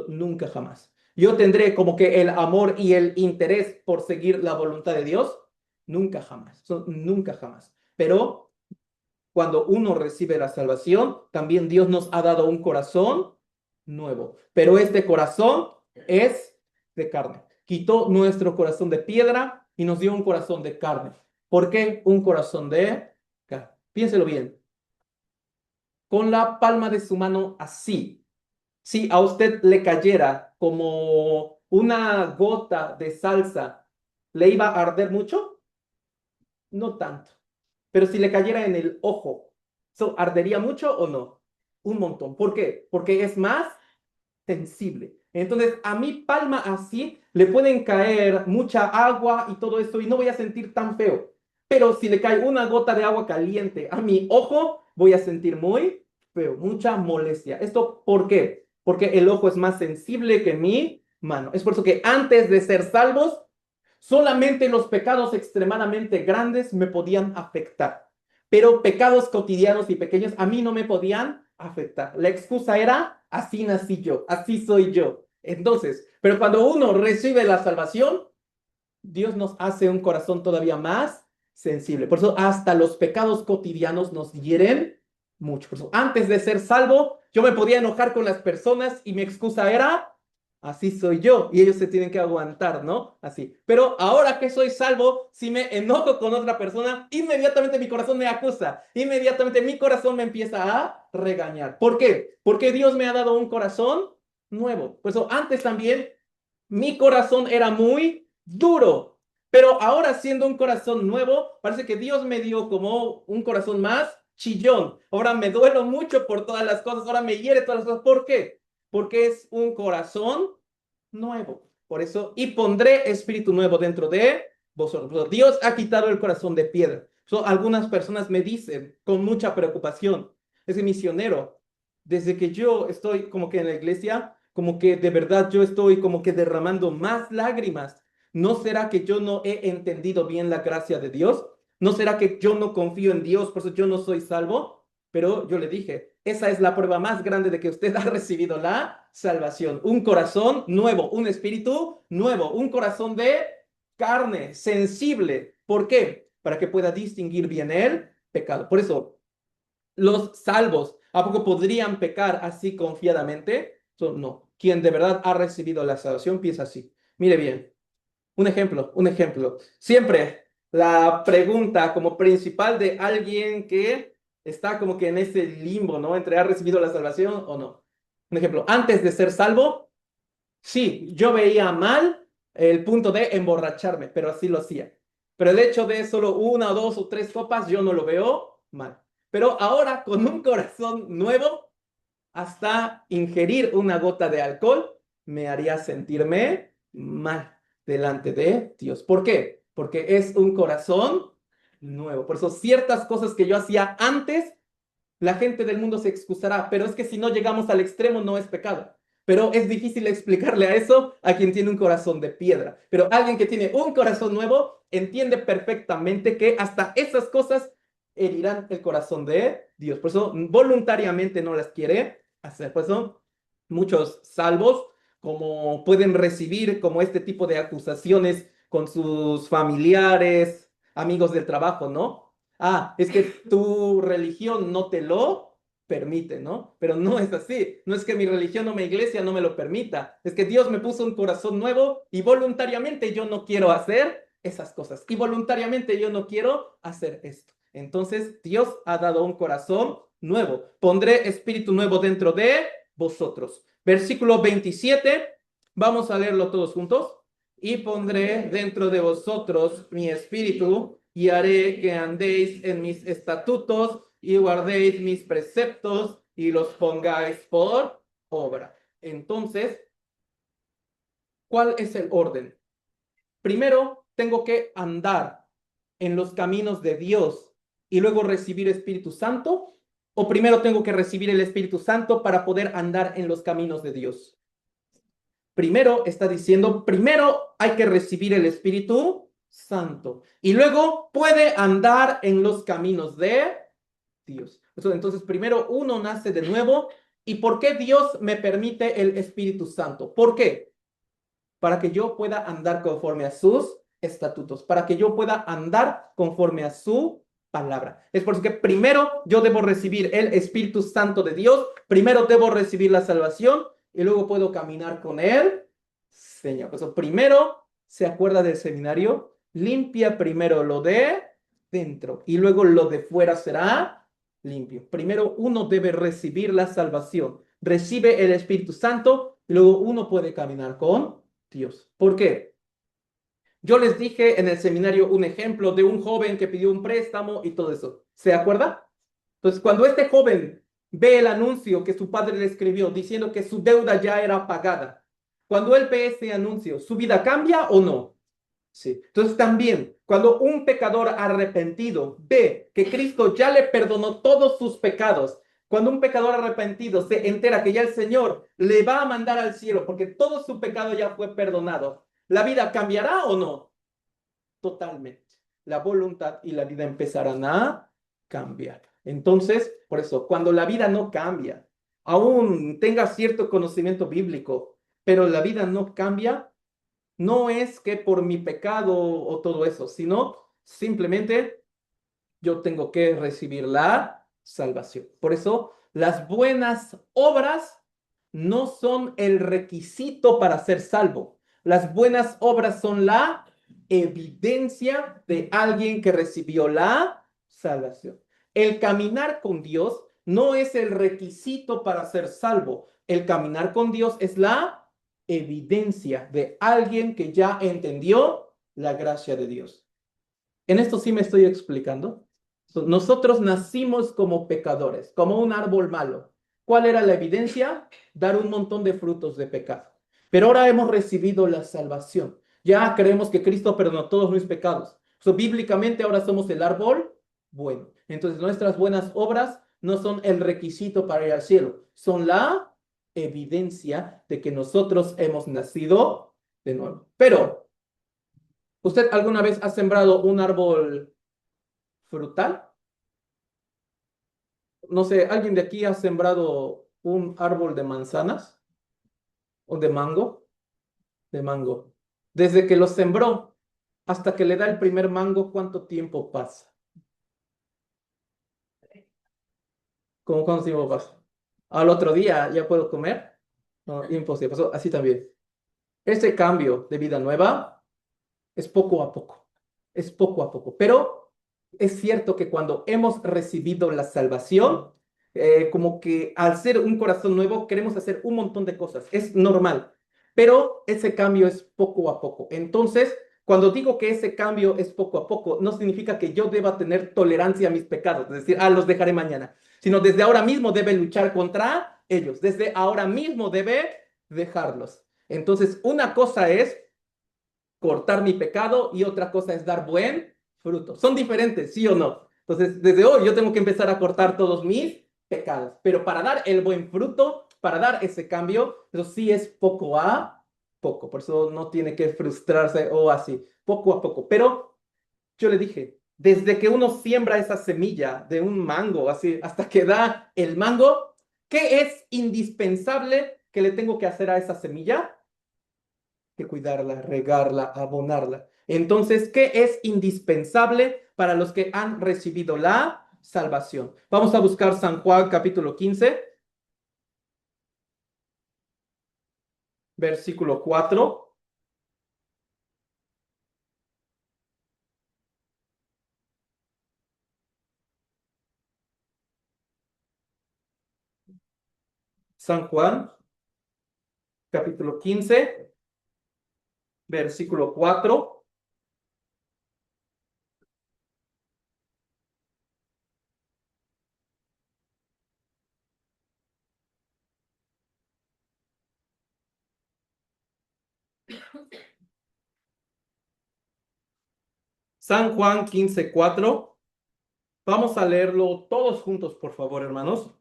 Nunca jamás. Yo tendré como que el amor y el interés por seguir la voluntad de Dios. Nunca jamás. Nunca jamás. Pero cuando uno recibe la salvación, también Dios nos ha dado un corazón nuevo. Pero este corazón es de carne. Quitó nuestro corazón de piedra y nos dio un corazón de carne. ¿Por qué un corazón de carne? Piénselo bien. Con la palma de su mano así, si a usted le cayera como una gota de salsa, ¿le iba a arder mucho? No tanto. Pero si le cayera en el ojo, ¿ardería mucho o no? Un montón. ¿Por qué? Porque es más sensible. Entonces, a mi palma así le pueden caer mucha agua y todo esto y no voy a sentir tan feo. Pero si le cae una gota de agua caliente a mi ojo, voy a sentir muy feo, mucha molestia. ¿Esto por qué? Porque el ojo es más sensible que mi mano. Es por eso que antes de ser salvos, solamente los pecados extremadamente grandes me podían afectar. Pero pecados cotidianos y pequeños a mí no me podían afectar. La excusa era, así nací yo, así soy yo. Entonces, pero cuando uno recibe la salvación, Dios nos hace un corazón todavía más sensible. Por eso hasta los pecados cotidianos nos hieren mucho. Por eso, antes de ser salvo, yo me podía enojar con las personas y mi excusa era, así soy yo. Y ellos se tienen que aguantar, ¿no? Así. Pero ahora que soy salvo, si me enojo con otra persona, inmediatamente mi corazón me acusa. Inmediatamente mi corazón me empieza a regañar. ¿Por qué? Porque Dios me ha dado un corazón nuevo. Por eso antes también mi corazón era muy duro, pero ahora siendo un corazón nuevo, parece que Dios me dio como un corazón más chillón. Ahora me duelo mucho por todas las cosas, ahora me hiere todas las cosas. ¿Por qué? Porque es un corazón nuevo. Por eso, y pondré espíritu nuevo dentro de vosotros. Dios ha quitado el corazón de piedra. Algunas personas me dicen con mucha preocupación, ese misionero, desde que yo estoy como que en la iglesia, como que de verdad yo estoy como que derramando más lágrimas. ¿No será que yo no he entendido bien la gracia de Dios? ¿No será que yo no confío en Dios, por eso yo no soy salvo? Pero yo le dije, esa es la prueba más grande de que usted ha recibido la salvación. Un corazón nuevo, un espíritu nuevo, un corazón de carne, sensible. ¿Por qué? Para que pueda distinguir bien el pecado. Por eso, los salvos, ¿a poco podrían pecar así confiadamente? No. Quien de verdad ha recibido la salvación piensa así. Mire bien, un ejemplo, un ejemplo. Siempre la pregunta como principal de alguien que está como que en ese limbo, ¿no? Entre ha recibido la salvación o no. Un ejemplo, antes de ser salvo, sí, yo veía mal el punto de emborracharme, pero así lo hacía. Pero el hecho de solo una, dos o tres copas, yo no lo veo mal. Pero ahora, con un corazón nuevo, hasta ingerir una gota de alcohol me haría sentirme mal delante de Dios. ¿Por qué? Porque es un corazón nuevo. Por eso ciertas cosas que yo hacía antes, la gente del mundo se excusará, pero es que si no llegamos al extremo no es pecado. Pero es difícil explicarle a eso a quien tiene un corazón de piedra. Pero alguien que tiene un corazón nuevo entiende perfectamente que hasta esas cosas herirán el corazón de Dios. Por eso voluntariamente no las quiere hacer. Por eso muchos salvos como pueden recibir como este tipo de acusaciones con sus familiares, amigos del trabajo, ¿no? Ah, es que tu religión no te lo permite, ¿no? Pero no es así. No es que mi religión o mi iglesia no me lo permita. Es que Dios me puso un corazón nuevo y voluntariamente yo no quiero hacer esas cosas. Y voluntariamente yo no quiero hacer esto. Entonces Dios ha dado un corazón nuevo. Pondré espíritu nuevo dentro de vosotros. Versículo 27. Vamos a leerlo todos juntos. Y pondré dentro de vosotros mi espíritu y haré que andéis en mis estatutos y guardéis mis preceptos y los pongáis por obra. Entonces, ¿cuál es el orden? Primero, tengo que andar en los caminos de Dios y luego recibir Espíritu Santo, o primero tengo que recibir el Espíritu Santo para poder andar en los caminos de Dios. Primero está diciendo, primero hay que recibir el Espíritu Santo y luego puede andar en los caminos de Dios. Entonces, primero uno nace de nuevo. ¿Y por qué Dios me permite el Espíritu Santo? ¿Por qué? Para que yo pueda andar conforme a sus estatutos, para que yo pueda andar conforme a su palabra. Es por eso que primero yo debo recibir el Espíritu Santo de Dios, primero debo recibir la salvación y luego puedo caminar con él. Señor, pues primero se acuerda del seminario, limpia primero lo de dentro y luego lo de fuera será limpio. Primero uno debe recibir la salvación, recibe el Espíritu Santo y luego uno puede caminar con Dios. ¿Por qué? Yo les dije en el seminario un ejemplo de un joven que pidió un préstamo y todo eso. ¿Se acuerda? Entonces, cuando este joven ve el anuncio que su padre le escribió diciendo que su deuda ya era pagada, cuando él ve ese anuncio, ¿su vida cambia o no? Sí. Entonces también, cuando un pecador arrepentido ve que Cristo ya le perdonó todos sus pecados, cuando un pecador arrepentido se entera que ya el Señor le va a mandar al cielo porque todo su pecado ya fue perdonado, ¿la vida cambiará o no? Totalmente. La voluntad y la vida empezarán a cambiar. Entonces, por eso, cuando la vida no cambia, aún tenga cierto conocimiento bíblico, pero la vida no cambia, no es que por mi pecado o todo eso, sino simplemente yo tengo que recibir la salvación. Por eso, las buenas obras no son el requisito para ser salvo. Las buenas obras son la evidencia de alguien que recibió la salvación. El caminar con Dios no es el requisito para ser salvo. El caminar con Dios es la evidencia de alguien que ya entendió la gracia de Dios. En esto sí me estoy explicando. Nosotros nacimos como pecadores, como un árbol malo. ¿Cuál era la evidencia? Dar un montón de frutos de pecado. Pero ahora hemos recibido la salvación. Ya creemos que Cristo perdonó todos mis pecados. Bíblicamente ahora somos el árbol bueno. Entonces nuestras buenas obras no son el requisito para ir al cielo, son la evidencia de que nosotros hemos nacido de nuevo. Pero, ¿usted alguna vez ha sembrado un árbol frutal? No sé, ¿alguien de aquí ha sembrado un árbol de manzanas o de mango? De mango. Desde que lo sembró hasta que le da el primer mango, ¿cuánto tiempo pasa? ¿Cómo cuánto tiempo pasa? Al otro día ya puedo comer. No, imposible. Pasó así también. Ese cambio de vida nueva es poco a poco. Es poco a poco. Pero es cierto que cuando hemos recibido la salvación, como que al ser un corazón nuevo queremos hacer un montón de cosas. Es normal. Pero ese cambio es poco a poco. Entonces, cuando digo que ese cambio es poco a poco, no significa que yo deba tener tolerancia a mis pecados, es decir, los dejaré mañana, sino desde ahora mismo debe luchar contra ellos, desde ahora mismo debe dejarlos. Entonces, una cosa es cortar mi pecado y otra cosa es dar buen fruto. Son diferentes, ¿sí o no? Entonces, desde hoy yo tengo que empezar a cortar todos mis pecados, pero para dar el buen fruto, para dar ese cambio, eso sí es poco a poco, por eso no tiene que frustrarse o así, poco a poco. Pero yo le dije, desde que uno siembra esa semilla de un mango, así, hasta que da el mango, ¿qué es indispensable que le tengo que hacer a esa semilla? Que cuidarla, regarla, abonarla. Entonces, ¿qué es indispensable para los que han recibido la salvación? Vamos a buscar San Juan capítulo 15, versículo 4. San Juan capítulo 15, versículo 4. San Juan 15, 4. Vamos a leerlo todos juntos, por favor, hermanos.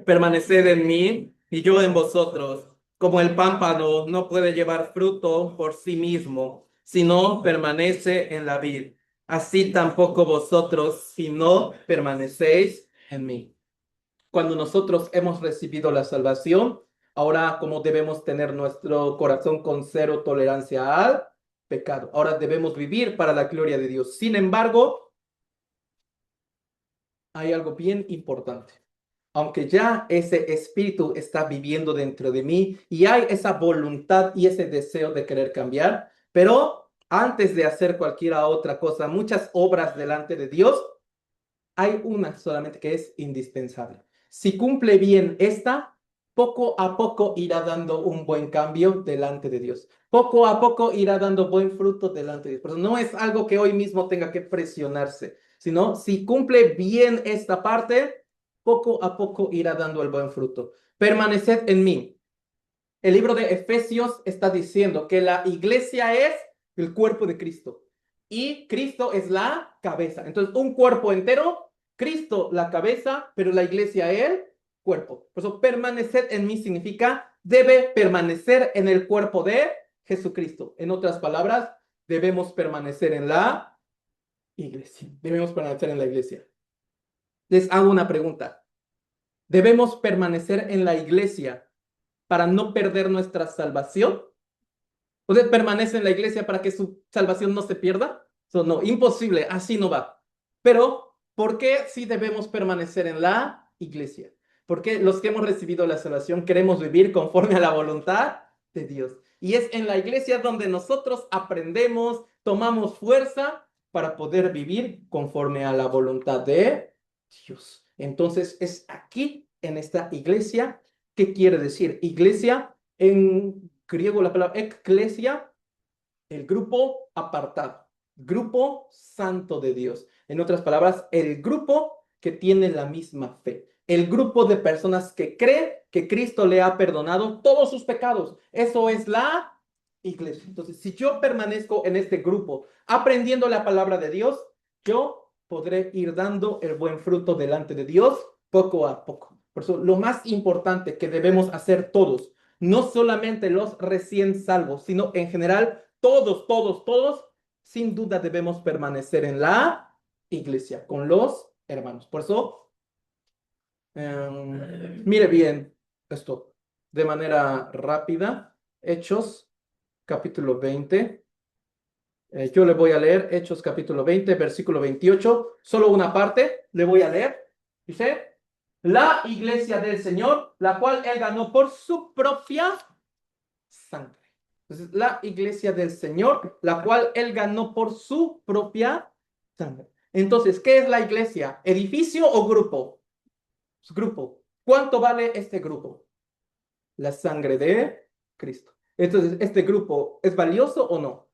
Permaneced en mí y yo en vosotros. Como el pámpano no puede llevar fruto por sí mismo, si no permanece en la vid. Así tampoco vosotros, si no permanecéis en mí. Cuando nosotros hemos recibido la salvación, ahora como debemos tener nuestro corazón con cero tolerancia al pecado. Ahora debemos vivir para la gloria de Dios. Sin embargo, hay algo bien importante. Aunque ya ese espíritu está viviendo dentro de mí y hay esa voluntad y ese deseo de querer cambiar, pero antes de hacer cualquier otra cosa, muchas obras delante de Dios, hay una solamente que es indispensable. Si cumple bien esta, poco a poco irá dando un buen cambio delante de Dios. Poco a poco irá dando buen fruto delante de Dios. Pero no es algo que hoy mismo tenga que presionarse, sino si cumple bien esta parte, poco a poco irá dando el buen fruto. Permaneced en mí. El libro de Efesios está diciendo que la iglesia es el cuerpo de Cristo y Cristo es la cabeza. Entonces, un cuerpo entero, Cristo la cabeza, pero la iglesia el cuerpo. Por eso, permanecer en mí significa debe permanecer en el cuerpo de Jesucristo. En otras palabras, debemos permanecer en la iglesia. Debemos permanecer en la iglesia. Les hago una pregunta. ¿Debemos permanecer en la iglesia para no perder nuestra salvación? ¿Usted permanece en la iglesia para que su salvación no se pierda? No, imposible, así no va. Pero, ¿por qué sí debemos permanecer en la iglesia? Porque los que hemos recibido la salvación queremos vivir conforme a la voluntad de Dios. Y es en la iglesia donde nosotros aprendemos, tomamos fuerza para poder vivir conforme a la voluntad de Dios. Entonces, es aquí, en esta iglesia. ¿Qué quiere decir? Iglesia, en griego la palabra eclesia, el grupo apartado, grupo santo de Dios. En otras palabras, el grupo que tiene la misma fe. el grupo de personas que cree que Cristo le ha perdonado todos sus pecados. Eso es la iglesia. Entonces, si yo permanezco en este grupo aprendiendo la palabra de Dios, yo podré ir dando el buen fruto delante de Dios poco a poco. Por eso, lo más importante que debemos hacer todos, no solamente los recién salvos, sino en general, todos, sin duda debemos permanecer en la iglesia, con los hermanos. Por eso, mire bien esto de manera rápida. Hechos, capítulo 20. Yo le voy a leer Hechos, capítulo 20, versículo 28. Solo una parte le voy a leer. Dice, la iglesia del Señor, la cual él ganó por su propia sangre. Entonces, la iglesia del Señor, la cual él ganó por su propia sangre. Entonces, ¿qué es la iglesia? ¿Edificio o grupo? Grupo. ¿Cuánto vale este grupo? La sangre de Cristo. Entonces, ¿este grupo es valioso o no?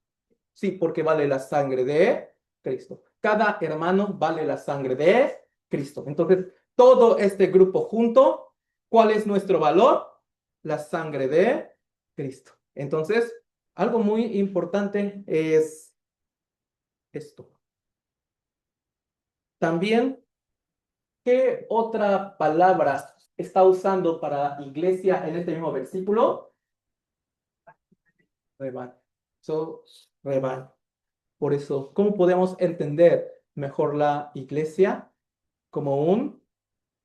Sí, porque vale la sangre de Cristo. Cada hermano vale la sangre de Cristo. Entonces, todo este grupo junto, ¿cuál es nuestro valor? La sangre de Cristo. Entonces, algo muy importante es esto. También, ¿qué otra palabra está usando para iglesia en este mismo versículo? Rebaño. Rebaño. Por eso, ¿cómo podemos entender mejor la iglesia? Como un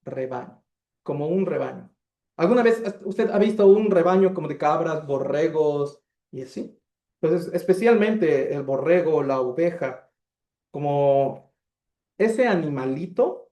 rebaño, como un rebaño. ¿Alguna vez usted ha visto un rebaño como de cabras, borregos y así? Entonces, especialmente el borrego, la oveja, como ese animalito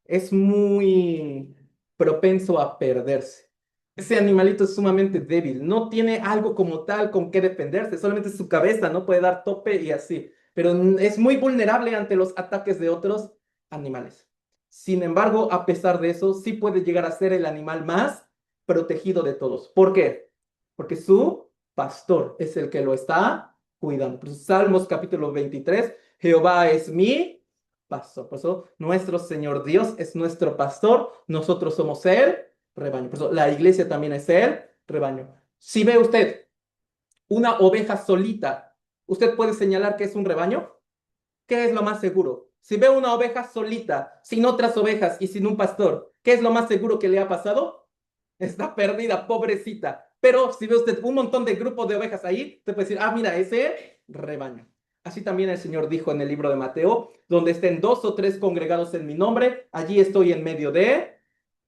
es muy propenso a perderse. Ese animalito es sumamente débil, no tiene algo como tal con qué defenderse, solamente su cabeza, no puede dar tope y así, pero es muy vulnerable ante los ataques de otros animales. Sin embargo, a pesar de eso, sí puede llegar a ser el animal más protegido de todos. ¿Por qué? Porque su pastor es el que lo está cuidando. Por eso, Salmos capítulo 23, Jehová es mi pastor. Por eso, nuestro Señor Dios es nuestro pastor, nosotros somos el rebaño. Por eso, la iglesia también es el rebaño. Si ve usted una oveja solita, ¿usted puede señalar que es un rebaño? ¿Qué es lo más seguro? Si ve una oveja solita, sin otras ovejas y sin un pastor, ¿qué es lo más seguro que le ha pasado? Está perdida, pobrecita. Pero si ve usted un montón de grupos de ovejas ahí, usted puede decir, ah, mira, ese rebaño. Así también el Señor dijo en el libro de Mateo, donde estén dos o tres congregados en mi nombre, allí estoy en medio de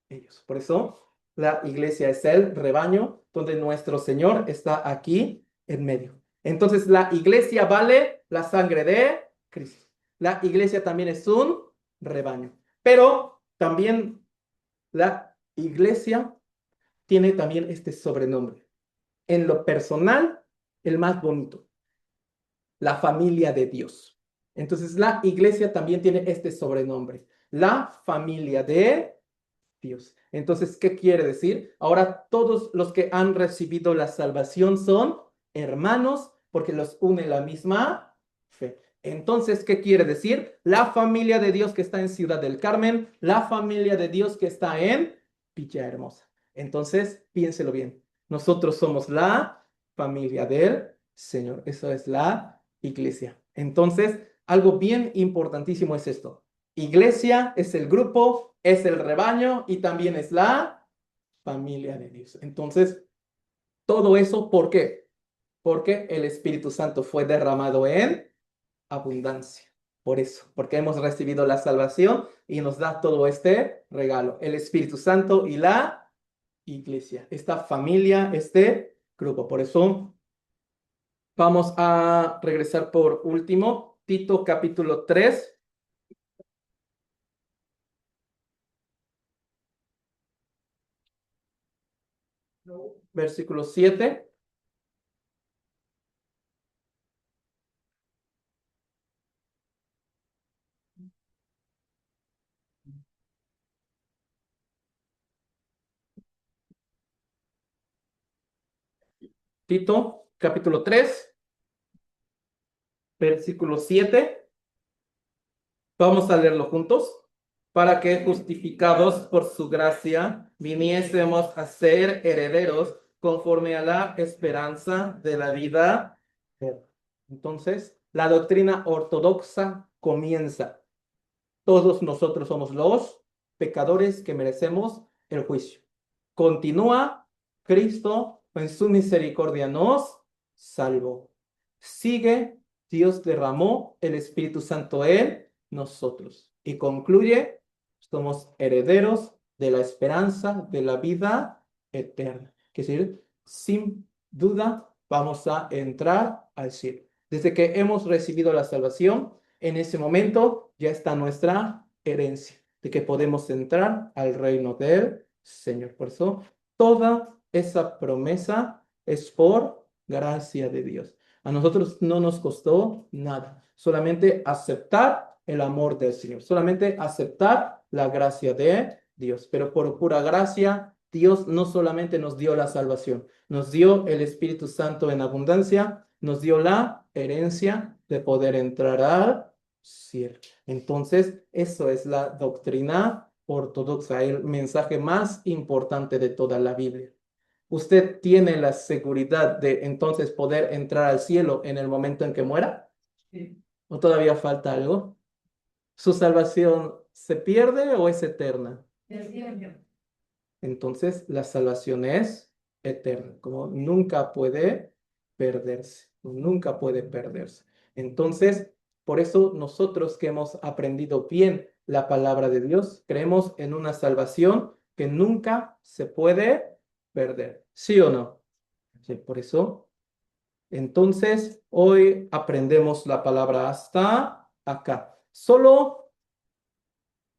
ellos. Por eso la iglesia es el rebaño donde nuestro Señor está aquí en medio. Entonces la iglesia vale la sangre de Cristo. La iglesia también es un rebaño. Pero también la iglesia tiene también este sobrenombre. En lo personal, el más bonito, la familia de Dios. Entonces la iglesia también tiene este sobrenombre, la familia de Dios. Entonces, ¿qué quiere decir? Ahora todos los que han recibido la salvación son hermanos porque los une la misma fe. Entonces, ¿qué quiere decir? La familia de Dios que está en Ciudad del Carmen, la familia de Dios que está en Villahermosa. Entonces, piénselo bien. Nosotros somos la familia del Señor. Eso es la iglesia. Entonces, algo bien importantísimo es esto. Iglesia es el grupo, es el rebaño y también es la familia de Dios. Entonces, todo eso, ¿por qué? Porque el Espíritu Santo fue derramado en abundancia. Por eso, porque hemos recibido la salvación y nos da todo este regalo, el Espíritu Santo y la iglesia, esta familia, este grupo. Por eso, vamos a regresar por último, Tito capítulo 3. Versículo 7. Tito, capítulo 3, versículo 7. Vamos a leerlo juntos. para que, justificados por su gracia, viniésemos a ser herederos conforme a la esperanza de la vida eterna. Entonces, la doctrina ortodoxa comienza. Todos nosotros somos los pecadores que merecemos el juicio. Continúa, Cristo en su misericordia nos salvó. Sigue, Dios derramó el Espíritu Santo en nosotros. Y concluye, somos herederos de la esperanza de la vida eterna. Es decir, sin duda vamos a entrar al cielo. Desde que hemos recibido la salvación, en ese momento ya está nuestra herencia, de que podemos entrar al reino del Señor. Por eso, toda esa promesa es por gracia de Dios. A nosotros no nos costó nada, solamente aceptar el amor del Señor, solamente aceptar la gracia de Dios. Pero por pura gracia, Dios no solamente nos dio la salvación, nos dio el Espíritu Santo en abundancia, nos dio la herencia de poder entrar al cielo. Entonces, eso es la doctrina ortodoxa, el mensaje más importante de toda la Biblia. ¿Usted tiene la seguridad de entonces poder entrar al cielo en el momento en que muera? Sí. ¿O todavía falta algo? ¿Su salvación se pierde o es eterna? Es eterna. Entonces, la salvación es eterna, como nunca puede perderse, nunca puede perderse. Entonces, por eso nosotros que hemos aprendido bien la palabra de Dios, creemos en una salvación que nunca se puede perder. ¿Sí o no? Sí, por eso. Entonces, hoy aprendemos la palabra hasta acá. Solo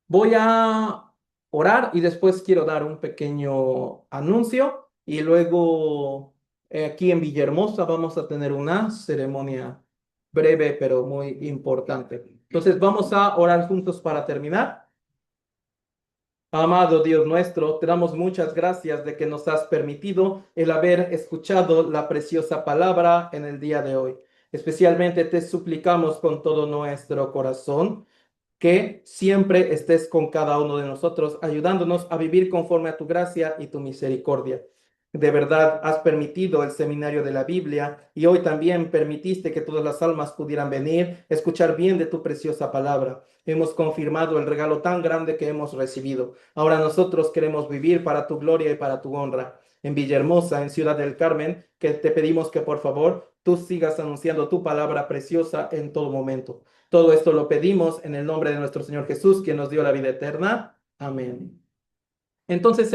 voy a orar y después quiero dar un pequeño anuncio y luego aquí en Villahermosa vamos a tener una ceremonia breve pero muy importante. Entonces vamos a orar juntos para terminar. Amado Dios nuestro, te damos muchas gracias de que nos has permitido el haber escuchado la preciosa palabra en el día de hoy. Especialmente te suplicamos con todo nuestro corazón que siempre estés con cada uno de nosotros, ayudándonos a vivir conforme a tu gracia y tu misericordia. De verdad, has permitido el seminario de la Biblia y hoy también permitiste que todas las almas pudieran venir, escuchar bien de tu preciosa palabra. Hemos confirmado el regalo tan grande que hemos recibido. Ahora nosotros queremos vivir para tu gloria y para tu honra. En Villahermosa, en Ciudad del Carmen, que te pedimos que por favor tú sigas anunciando tu palabra preciosa en todo momento. Todo esto lo pedimos en el nombre de nuestro Señor Jesús, quien nos dio la vida eterna. Amén. Entonces,